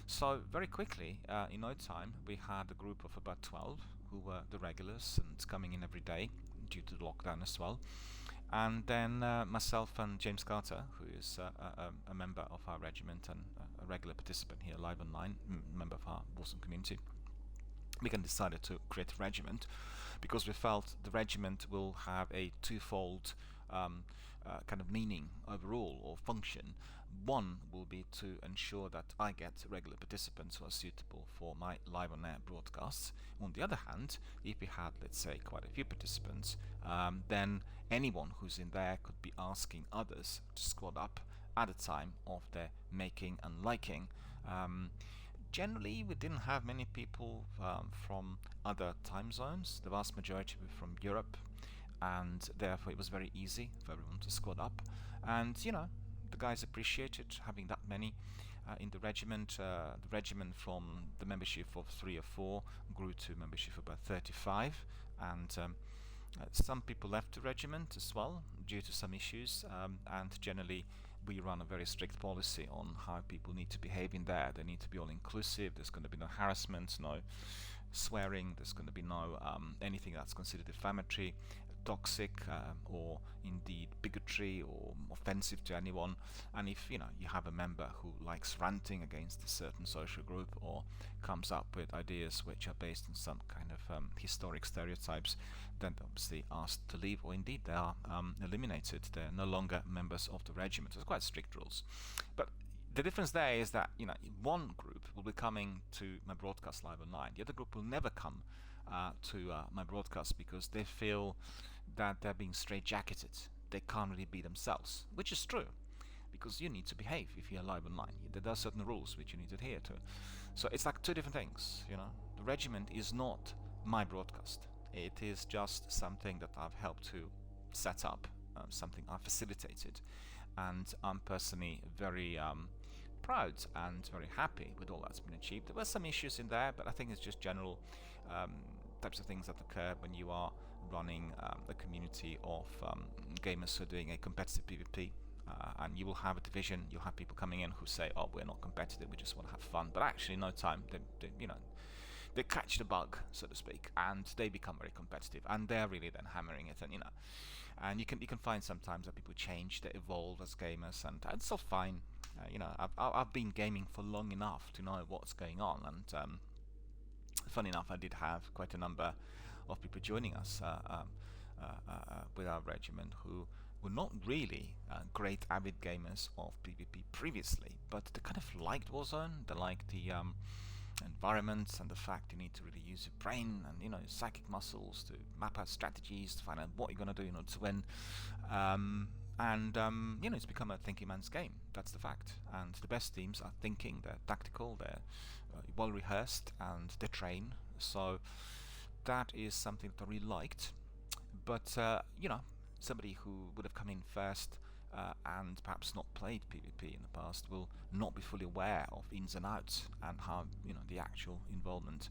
So very quickly, in no time, we had a group of about 12 who were the regulars and coming in every day due to the lockdown as well. And then myself and James Carter, who is a member of our regiment and a regular participant here live online, member of our Warzone community, we then decided to create a regiment, because we felt the regiment will have a twofold kind of meaning overall, or function. One will be to ensure that I get regular participants who are suitable for my live on air broadcasts. On the other hand, if we had, let's say, quite a few participants, then anyone who's in there could be asking others to squad up at a time of their making and liking. Generally, we didn't have many people from other time zones. The vast majority were from Europe, and therefore it was very easy for everyone to squad up. And the guys appreciated having that many in the regiment. The regiment, from the membership of 3 or 4, grew to membership of about 35, and some people left the regiment as well due to some issues, and generally we run a very strict policy on how people need to behave in there. They need to be all inclusive. There's going to be no harassment, no swearing, there's going to be no anything that's considered defamatory, toxic, or indeed bigotry or offensive to anyone. And if you have a member who likes ranting against a certain social group or comes up with ideas which are based on some kind of historic stereotypes, then they're obviously asked to leave, or indeed they are eliminated. They're no longer members of the regiment. There's quite strict rules. But the difference there is that one group will be coming to my broadcast live online. The other group will never come to my broadcast because they feel that they're being straitjacketed. They can't really be themselves, which is true, because you need to behave if you're live online. There are certain rules which you need to adhere to. So it's like two different things. The regiment is not my broadcast. It is just something that I've helped to set up, something I've facilitated, and I'm personally very proud and very happy with all that's been achieved. There were some issues in there, but I think it's just general types of things that occur when you are running a community of gamers who are doing a competitive PvP. And you will have a division. You'll have people coming in who say, "Oh, we're not competitive. We just want to have fun." But actually, no time. They catch the bug, so to speak, and they become very competitive. And they're really then hammering it. And you can find sometimes that people change, they evolve as gamers, and it's still fine. I've been gaming for long enough to know what's going on. And funny enough, I did have quite a number of people joining us with our regiment who were not really great avid gamers of PvP previously, but they kind of liked Warzone. They liked the environment and the fact you need to really use your brain and your psychic muscles to map out strategies to find out what you're going to do in order to win. It's become a thinking man's game. That's the fact. And the best teams are thinking. They're tactical. They're well rehearsed and they train. So that is something that I really liked. But somebody who would have come in first and perhaps not played PvP in the past will not be fully aware of ins and outs and how the actual involvement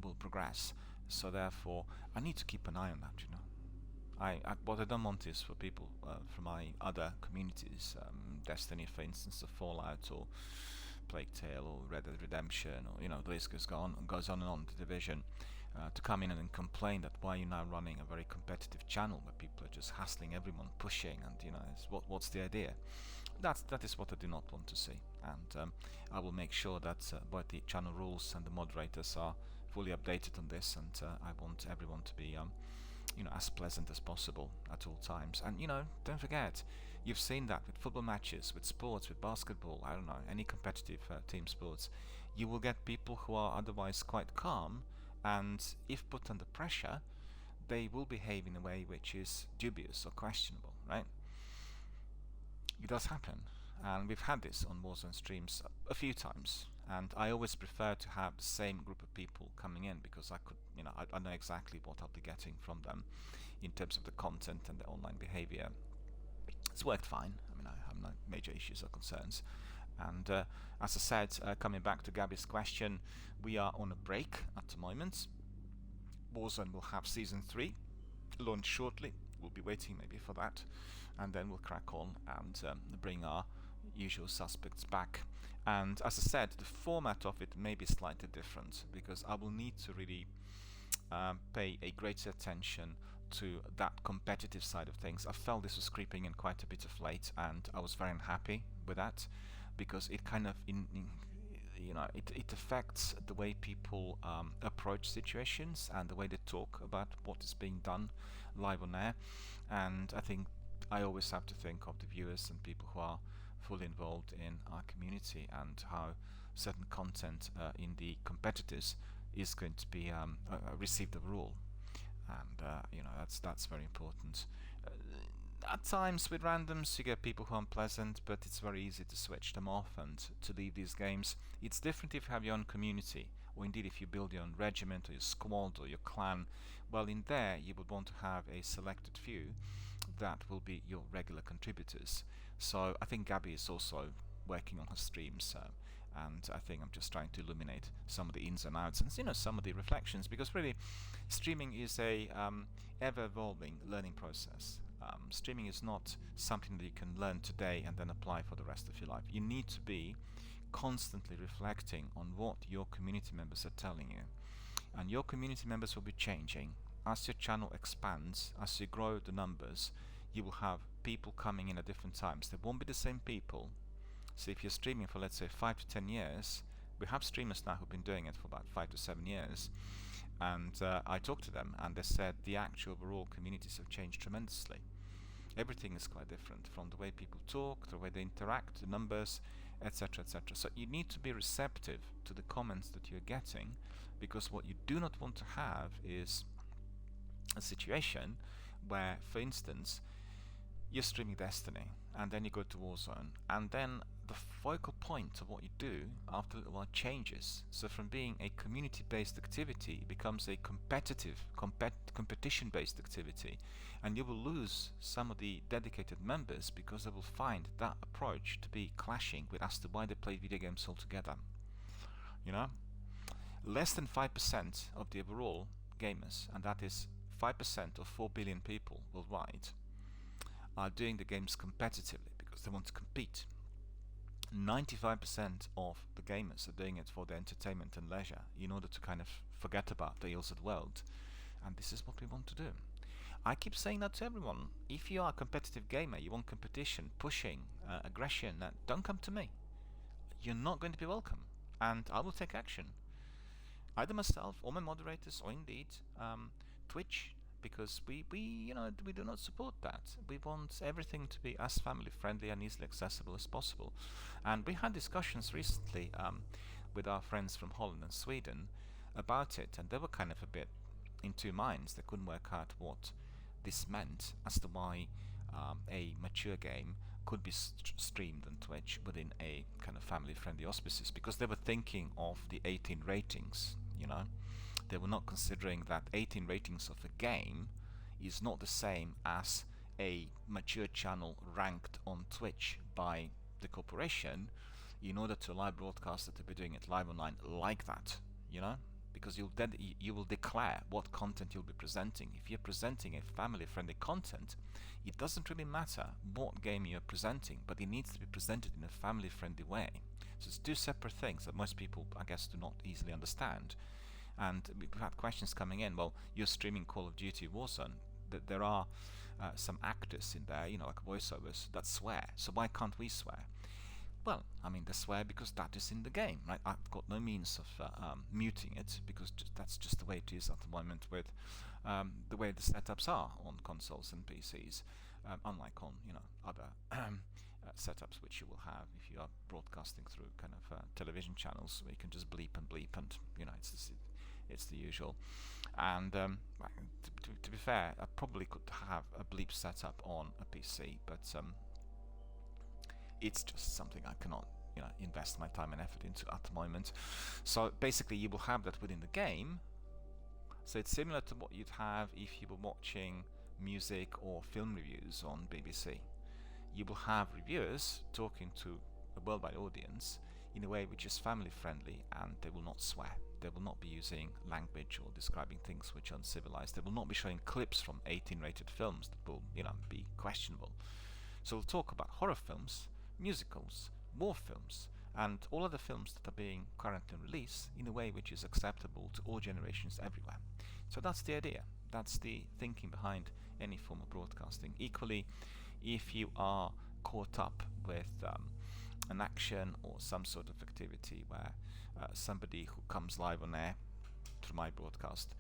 will progress. So therefore, I need to keep an eye on that. What I don't want is for people from my other communities, Destiny, for instance, or Fallout, or Plague Tale, or Red Dead Redemption, or the list goes on and on, the Division, to come in and then complain that why you're now running a very competitive channel where people are just hassling everyone, pushing, and what's the idea? That is what I do not want to see, and I will make sure that both the channel rules and the moderators are fully updated on this, and I want everyone to be as pleasant as possible at all times. And don't forget, you've seen that with football matches, with sports, with basketball, I don't know, any competitive team sports. You will get people who are otherwise quite calm, and if put under pressure, they will behave in a way which is dubious or questionable, right? It does happen, and we've had this on Warzone streams a few times, and I always prefer to have the same group of people coming in because I know exactly what I'll be getting from them in terms of the content and the online behavior. It's worked fine. I have no major issues or concerns. And as I said, coming back to Gabby's question, we are on a break at the moment. Warzone will have Season 3 launch shortly. We'll be waiting maybe for that, and then we'll crack on and bring our usual suspects back. And as I said, the format of it may be slightly different because I will need to really pay a greater attention to that competitive side of things. I felt this was creeping in quite a bit of late, and I was very unhappy with that because it kind of it affects the way people approach situations and the way they talk about what is being done live on air. And I think I always have to think of the viewers and people who are fully involved in our community and how certain content in the competitors is going to be received overall. And that's very important. At times with randoms you get people who are unpleasant, but it's very easy to switch them off and to leave these games. It's different if you have your own community, or indeed if you build your own regiment or your squad or your clan. Well, in there you would want to have a selected few that will be your regular contributors. So I think Gabby is also working on her streams, and I think I'm just trying to illuminate some of the ins and outs and some of the reflections, because really streaming is a ever-evolving learning process. Streaming is not something that you can learn today and then apply for the rest of your life. You need to be constantly reflecting on what your community members are telling you. and your community members will be changing. As your channel expands, as you grow the numbers, you will have people coming in at different times. They won't be the same people. So if you're streaming for, let's say, 5 to 10 years, we have streamers now who've been doing it for about 5 to 7 years, and I talked to them and they said the actual overall communities have changed tremendously. Everything is quite different, from the way people talk, the way they interact, the numbers, etc., etc. So you need to be receptive to the comments that you're getting, because what you do not want to have is a situation where, for instance, you're streaming Destiny and then you go to Warzone, and then the focal point of what you do after a little while changes. So from being a community-based activity, it becomes a competition-based activity, and you will lose some of the dedicated members because they will find that approach to be clashing with as to why they play video games altogether. You know, less than 5% of the overall gamers, and that is 5% of 4 billion people worldwide, are doing the games competitively because they want to compete. 95% of the gamers are doing it for their entertainment and leisure, in order to kind of forget about the ills of the world. And this is what we want to do. I keep saying that to everyone. If you are a competitive gamer, you want competition, pushing, aggression, don't come to me. You're not going to be welcome, and I will take action. Either myself or my moderators, or indeed Twitch, because we do not support that. We want everything to be as family friendly and easily accessible as possible. And we had discussions recently with our friends from Holland and Sweden about it, and they were kind of a bit in two minds. They couldn't work out what this meant as to why a mature game could be streamed on Twitch within a kind of family friendly auspices, because they were thinking of the 18 ratings, you know. They were not considering that 18 ratings of a game is not the same as a mature channel ranked on Twitch by the corporation in order to live broadcaster to be doing it live online like that, you know, because you will declare what content you'll be presenting. If you're presenting a family-friendly content, it doesn't really matter what game you're presenting, but it needs to be presented in a family-friendly way. So it's two separate things that most people, I guess, do not easily understand. And we've had questions coming in. Well, you're streaming Call of Duty Warzone. There are some actors in there, you know, like voiceovers that swear. So why can't we swear? Well, I mean, they swear because that is in the game, right? I've got no means of muting it, because that's just the way it is at the moment with the way the setups are on consoles and PCs, unlike on, you know, other setups which you will have if you are broadcasting through kind of television channels where you can just bleep and bleep, and you know, it's the usual. And to be fair, I probably could have a bleep setup on a PC, but it's just something I cannot, you know, invest my time and effort into at the moment. So basically, you will have that within the game. So it's similar to what you'd have if you were watching music or film reviews on BBC. You will have reviewers talking to a worldwide audience in a way which is family friendly, and they will not swear. They will not be using language or describing things which are uncivilized. They will not be showing clips from 18 rated films that will, you know, be questionable. So we'll talk about horror films, musicals, war films, and all other films that are being currently released in a way which is acceptable to all generations everywhere. So that's the idea. That's the thinking behind any form of broadcasting. Equally, if you are caught up with an action or some sort of activity where somebody who comes live on air through my broadcast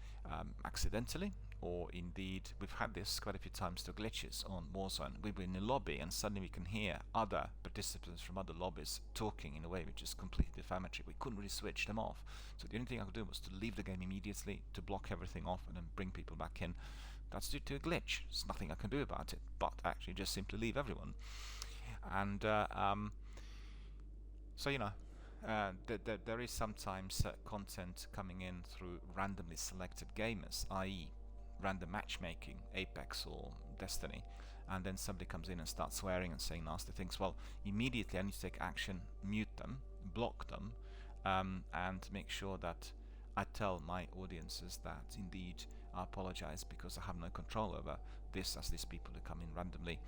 accidentally, or indeed we've had this quite a few times to glitches on Warzone. We were in a lobby and suddenly we can hear other participants from other lobbies talking in a way which is completely defamatory. We couldn't really switch them off. So the only thing I could do was to leave the game immediately, to block everything off, and then bring people back in. That's due to a glitch. There's nothing I can do about it, but actually just simply leave everyone. And so, you know, there is sometimes content coming in through randomly selected gamers, i.e. random matchmaking, Apex or Destiny, and then somebody comes in and starts swearing and saying nasty things. Well, immediately I need to take action, mute them, block them, and make sure that I tell my audiences that indeed I apologize because I have no control over this, as these people who come in randomly.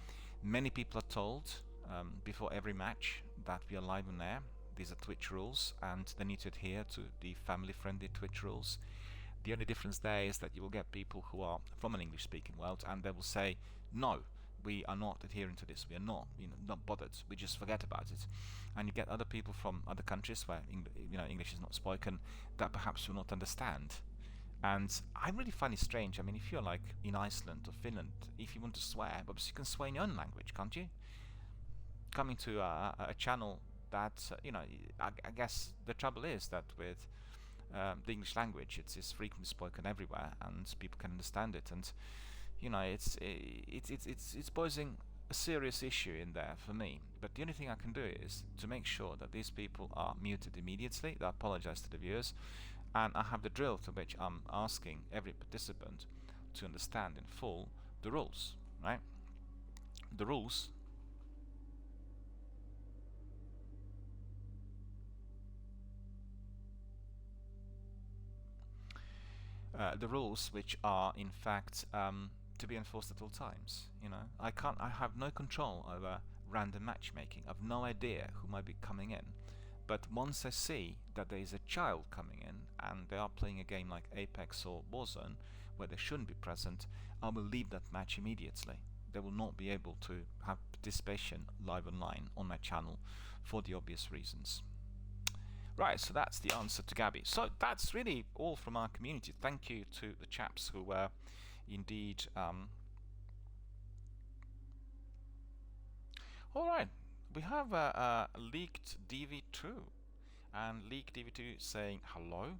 Many people are told before every match that we are live on air. These are Twitch rules, and they need to adhere to the family-friendly Twitch rules. The only difference there is that you will get people who are from an English-speaking world, and they will say, no, we are not adhering to this. We are not, not bothered. We just forget about it. And you get other people from other countries where English is not spoken that perhaps will not understand. And I really find it strange. I mean, if you're like in Iceland or Finland, if you want to swear, obviously you can swear in your own language, can't you? Coming to a channel that, I guess the trouble is that with the English language, it's frequently spoken everywhere, and people can understand it, and it's posing a serious issue in there for me. But the only thing I can do is to make sure that these people are muted immediately. I apologize to the viewers, and I have the drill to which I'm asking every participant to understand in full the rules, right? The rules which are in fact to be enforced at all times. I have no control over random matchmaking. I've no idea who might be coming in, but once I see that there is a child coming in and they are playing a game like Apex or Warzone where they shouldn't be present, I will leave that match immediately. They will not be able to have participation live online on my channel for the obvious reasons. Right, so that's the answer to Gabby. So that's really all from our community. Thank you to the chaps who were indeed... Alright, we have Leaked DV2. And Leaked DV2 saying hello.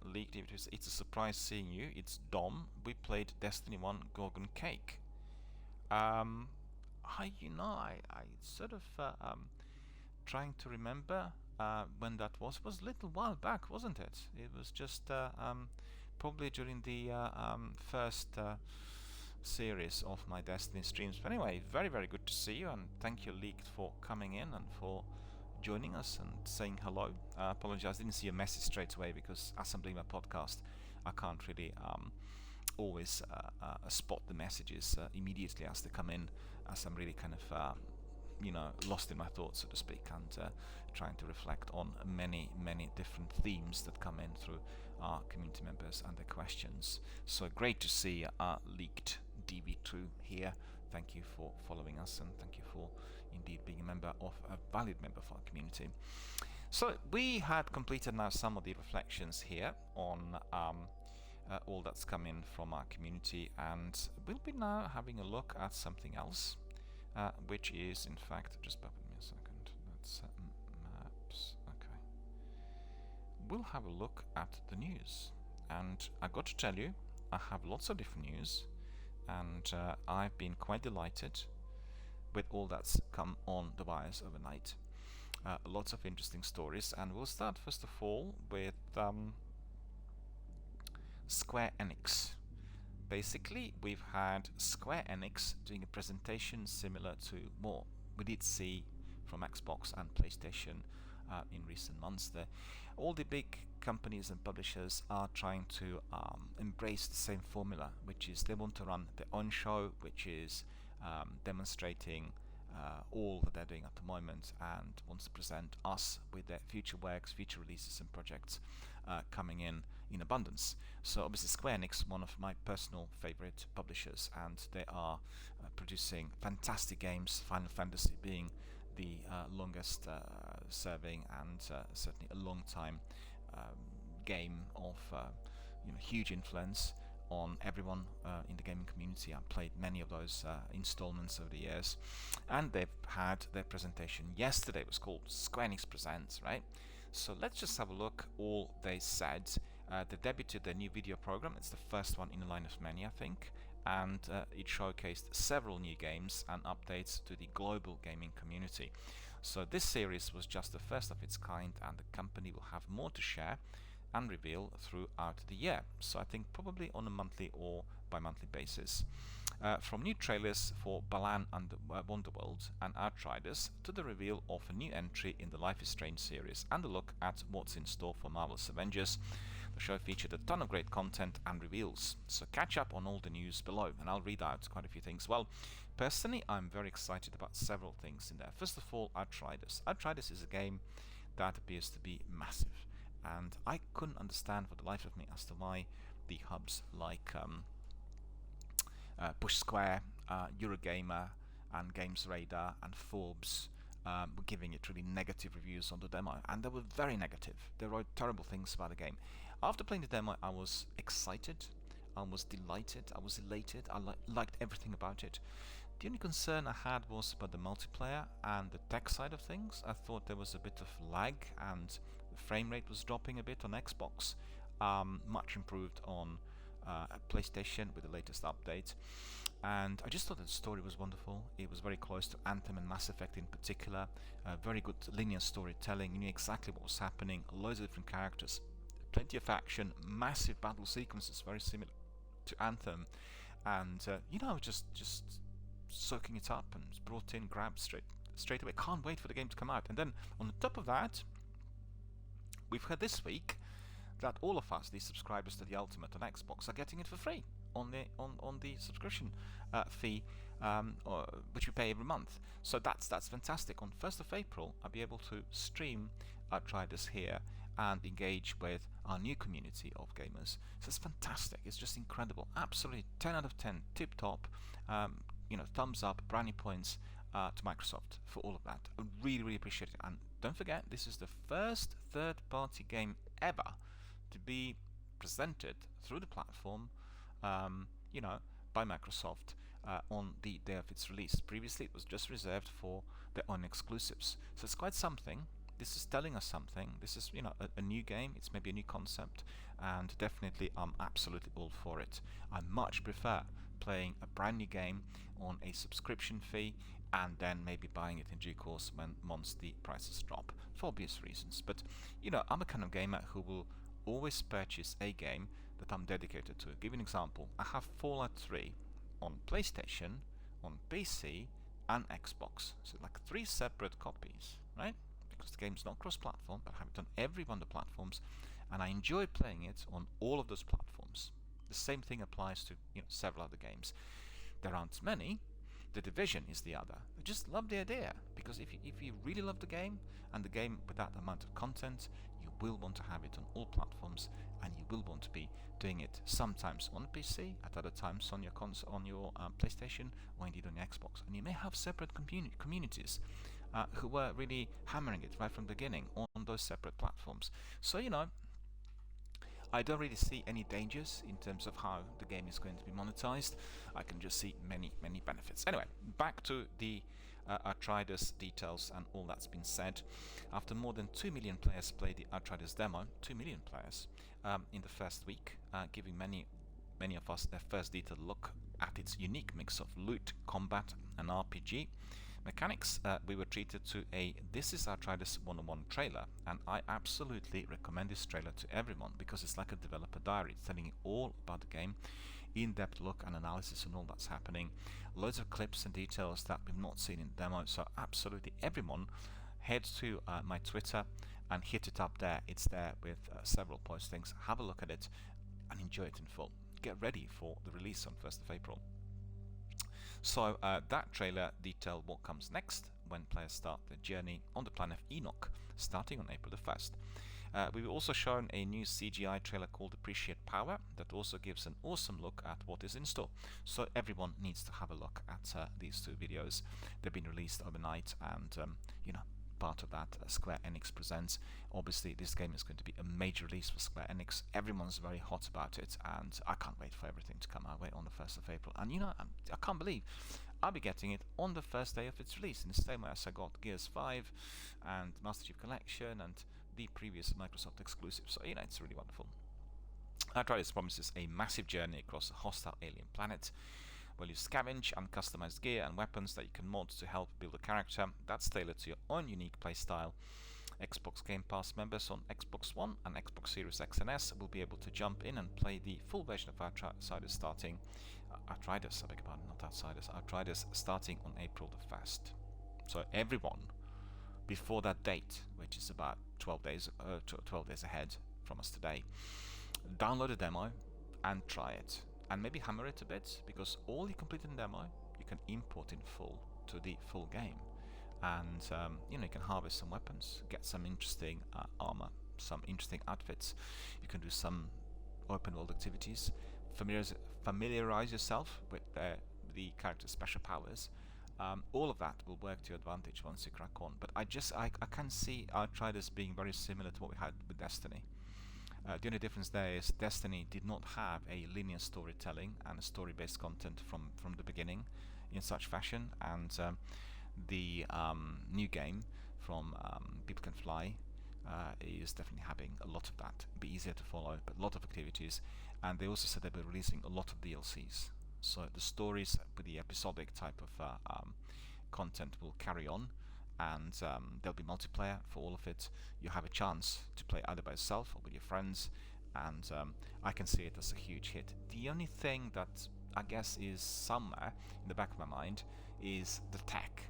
Leaked DV2, it's a surprise seeing you. It's Dom. We played Destiny 1 Gorgon Cake. I sort of trying to remember when that was. It was a little while back, wasn't it? It was just probably during the first series of my Destiny streams. But anyway, very, very good to see you, and thank you, Leaked, for coming in and for joining us and saying hello. I apologize, I didn't see your message straight away because as I'm doing my podcast, I can't really always spot the messages immediately as they come in, as I'm really kind of lost in my thoughts, so to speak, and trying to reflect on many different themes that come in through our community members and their questions. So great to see Leaked DB2 here. Thank you for following us, and thank you for indeed being a valued member of our community. So we had completed now some of the reflections here on all that's come in from our community, and we'll be now having a look at something else, which is in fact, just bear with me a second, that's maps. Okay, we'll have a look at the news, and I got to tell you, I have lots of different news, and I've been quite delighted with all that's come on the wires overnight. Lots of interesting stories, and we'll start first of all with Square Enix. Basically, we've had Square Enix doing a presentation similar to what we did see from Xbox and PlayStation in recent months. All the big companies and publishers are trying to embrace the same formula, which is they want to run their own show, which is demonstrating all that they're doing at the moment, and wants to present us with their future works, future releases and projects coming in abundance. So obviously Square Enix, one of my personal favorite publishers, and they are producing fantastic games, Final Fantasy being the longest serving and certainly a long time game of huge influence on everyone in the gaming community. I've played many of those installments over the years, and they've had their presentation yesterday. It was called Square Enix Presents, right? So let's just have a look all they said. They debuted their new video program. It's the first one in a line of many, I think, and it showcased several new games and updates to the global gaming community. So this series was just the first of its kind, and the company will have more to share and reveal throughout the year. So I think probably on a monthly or bi-monthly basis. From new trailers for Balan and Wonderworld and Outriders to the reveal of a new entry in the Life is Strange series and a look at what's in store for Marvel's Avengers. The show featured a ton of great content and reveals. So catch up on all the news below, and I'll read out quite a few things. Well, personally, I'm very excited about several things in there. First of all, Outriders. Outriders is a game that appears to be massive, and I couldn't understand for the life of me as to why the hubs like Push Square, Eurogamer, and Games Radar and Forbes were giving it really negative reviews on the demo, and they were very negative. They wrote terrible things about the game. After playing the demo, I was excited, I was delighted, I was elated, I liked everything about it. The only concern I had was about the multiplayer and the tech side of things. I thought there was a bit of lag and the frame rate was dropping a bit on Xbox, much improved on PlayStation with the latest update. And I just thought that the story was wonderful. It was very close to Anthem and Mass Effect in particular. Very good linear storytelling. You knew exactly what was happening. Loads of different characters. Plenty of action. Massive battle sequences, very similar to Anthem. And I was just soaking it up and brought in, grabbed straight away. Can't wait for the game to come out. And then on the top of that, we've heard this week that all of us, the subscribers to the Ultimate on Xbox, are getting it for free on the subscription fee, which we pay every month. So that's fantastic. On 1st of April, I'll be able to stream Outriders here and engage with our new community of gamers. So it's fantastic. It's just incredible. Absolutely 10 out of 10, tip top. Thumbs up, brownie points to Microsoft for all of that. I really appreciate it. And don't forget, this is the first third-party game ever to be presented through the platform, by Microsoft on the day of its release. Previously, it was just reserved for their own exclusives. So it's quite something. This is telling us something. This is, a new game. It's maybe a new concept, and definitely I'm absolutely all for it. I much prefer playing a brand new game on a subscription fee and then maybe buying it in due course once the prices drop, for obvious reasons. But I'm a kind of gamer who will always purchase a game that I'm dedicated to. I'll give you an example. I have Fallout 3 on PlayStation, on PC, and Xbox. So like 3 separate copies, right? Because the game's not cross-platform, but I have it on every one of the platforms, and I enjoy playing it on all of those platforms. The same thing applies to several other games. There aren't many. The Division is the other. I just love the idea, because if you really love the game, and the game with that amount of content, you will want to have it on all platforms, and you will want to be doing it sometimes on PC, at other times on your PlayStation, or indeed on your Xbox. And you may have separate communities who were really hammering it right from the beginning on those separate platforms. So I don't really see any dangers in terms of how the game is going to be monetized. I can just see many benefits. Anyway, back to the Outriders details and all that's been said. After more than 2 million players played the Outriders demo, 2 million players in the first week, giving many of us their first detailed look at its unique mix of loot, combat, and RPG mechanics, we were treated to a This is Outriders 101 trailer, and I absolutely recommend this trailer to everyone because it's like a developer diary. It's telling you all about the game, in-depth look and analysis on all that's happening, loads of clips and details that we've not seen in the demo. So absolutely everyone, head to my Twitter and hit it up there. It's there with several postings. Have a look at it and enjoy it in full. Get ready for the release on 1st of April. So that trailer detailed what comes next when players start their journey on the planet Enoch, starting on April the 1st. We were also shown a new CGI trailer called Appreciate Power that also gives an awesome look at what is in store. So everyone needs to have a look at these 2 videos. They've been released overnight, and part of that Square Enix presents. Obviously this game is going to be a major release for Square Enix. Everyone's very hot about it, and I can't wait for everything to come our way on the 1st of April. And I can't believe I'll be getting it on the first day of its release, in the same way as I got Gears 5 and Master Chief Collection and the previous Microsoft exclusives. So it's really wonderful. Outriders promises a massive journey across a hostile alien planet, where you scavenge and customize gear and weapons that you can mod to help build a character that's tailored to your own unique playstyle. Xbox Game Pass members on Xbox One and Xbox Series X and S will be able to jump in and play the full version of Outriders starting on April the 1st. So everyone, before that date, which is about 12 days ahead from us today, download a demo and try it. And maybe hammer it a bit, because all you complete in demo you can import in full to the full game, and you can harvest some weapons, get some interesting armor, some interesting outfits. You can do some open world activities, familiarize yourself with the character's special powers. All of that will work to your advantage once you crack on. But I can see Outriders being very similar to what we had with Destiny. The only difference there is Destiny did not have a linear storytelling and a story-based content from the beginning in such fashion, and the new game from People Can Fly is definitely having a lot of that. It'll be easier to follow, but a lot of activities, and they also said they were releasing a lot of DLCs. So the stories with the episodic type of content will carry on, and there'll be multiplayer for all of it. You have a chance to play either by yourself or with your friends, and I can see it as a huge hit. The only thing that I guess is somewhere in the back of my mind is the tech.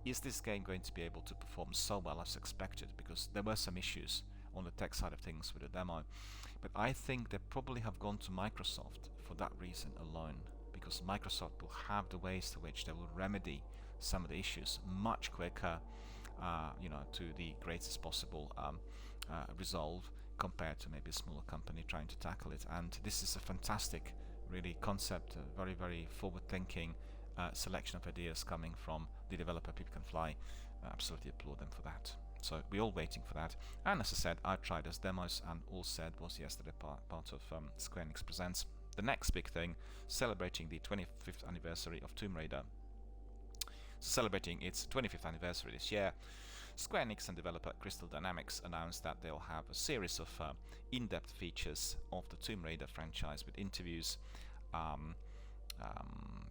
Is this game going to be able to perform so well as expected? Because there were some issues on the tech side of things with the demo, but I think they probably have gone to Microsoft for that reason alone, because Microsoft will have the ways to which they will remedy some of the issues much quicker, to the greatest possible resolve, compared to maybe a smaller company trying to tackle it. And this is a fantastic, really, concept, very, very forward-thinking selection of ideas coming from the developer People Can Fly. Absolutely applaud them for that. So we're all waiting for that. And as I said, Outriders demos and all said was yesterday part of Square Enix Presents. The next big thing, celebrating the 25th anniversary of Tomb Raider. So celebrating its 25th anniversary this year, Square Enix and developer Crystal Dynamics announced that they'll have a series of in-depth features of the Tomb Raider franchise with interviews,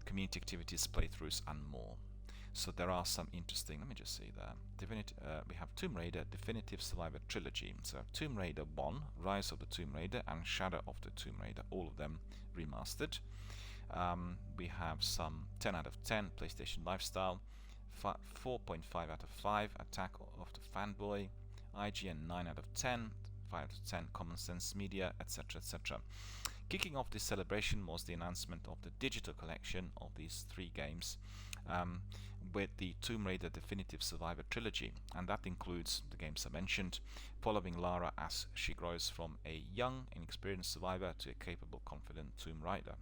community activities, playthroughs, and more. So there are some interesting, let me just see there. We have Tomb Raider Definitive Survivor Trilogy. So Tomb Raider 1, Rise of the Tomb Raider, and Shadow of the Tomb Raider, all of them remastered. We have some 10 out of 10 PlayStation Lifestyle, 4.5 out of 5 Attack of the Fanboy, IGN 9 out of 10, 5 out of 10 Common Sense Media, etc. etc. Kicking off this celebration was the announcement of the digital collection of these 3 games, with the Tomb Raider Definitive Survivor Trilogy, and that includes the games I mentioned, following Lara as she grows from a young, inexperienced survivor to a capable, confident Tomb Raider.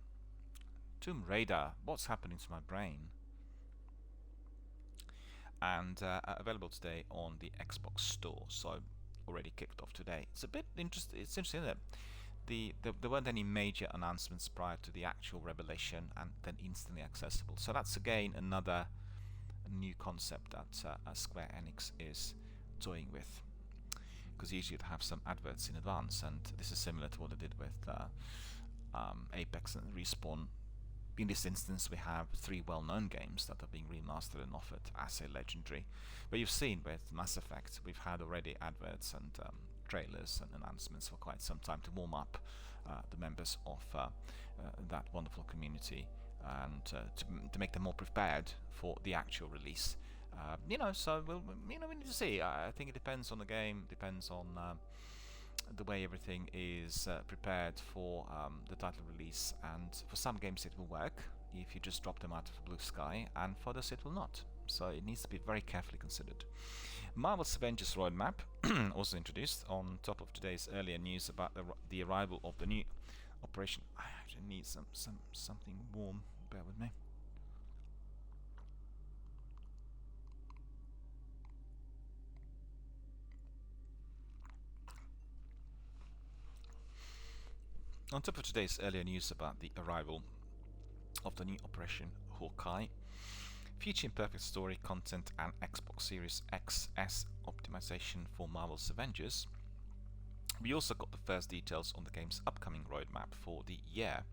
Tomb Raider, what's happening to my brain? And available today on the Xbox Store, so already kicked off today. It's a bit interesting. It's interesting, isn't it? There weren't any major announcements prior to the actual revelation, and then instantly accessible. So that's again another new concept that Square Enix is toying with, because usually you'd have some adverts in advance, and this is similar to what they did with Apex and Respawn. In this instance, we have 3 well-known games that are being remastered and offered as a legendary. But you've seen with Mass Effect, we've had already adverts and trailers and announcements for quite some time to warm up the members of that wonderful community, and to make them more prepared for the actual release. So we need to see. I think it depends on the game, depends on the way everything is prepared for the title release, and for some games it will work if you just drop them out of the blue sky, and for others it will not. So it needs to be very carefully considered. Marvel's Avengers roadmap also introduced on top of today's earlier news about the arrival of the new operation. I actually need something warm. Bear with me. On top of today's earlier news about the arrival of the new Operation Hawkeye, featuring perfect story, content, and Xbox Series XS optimization for Marvel's Avengers, we also got the first details on the game's upcoming roadmap for the year.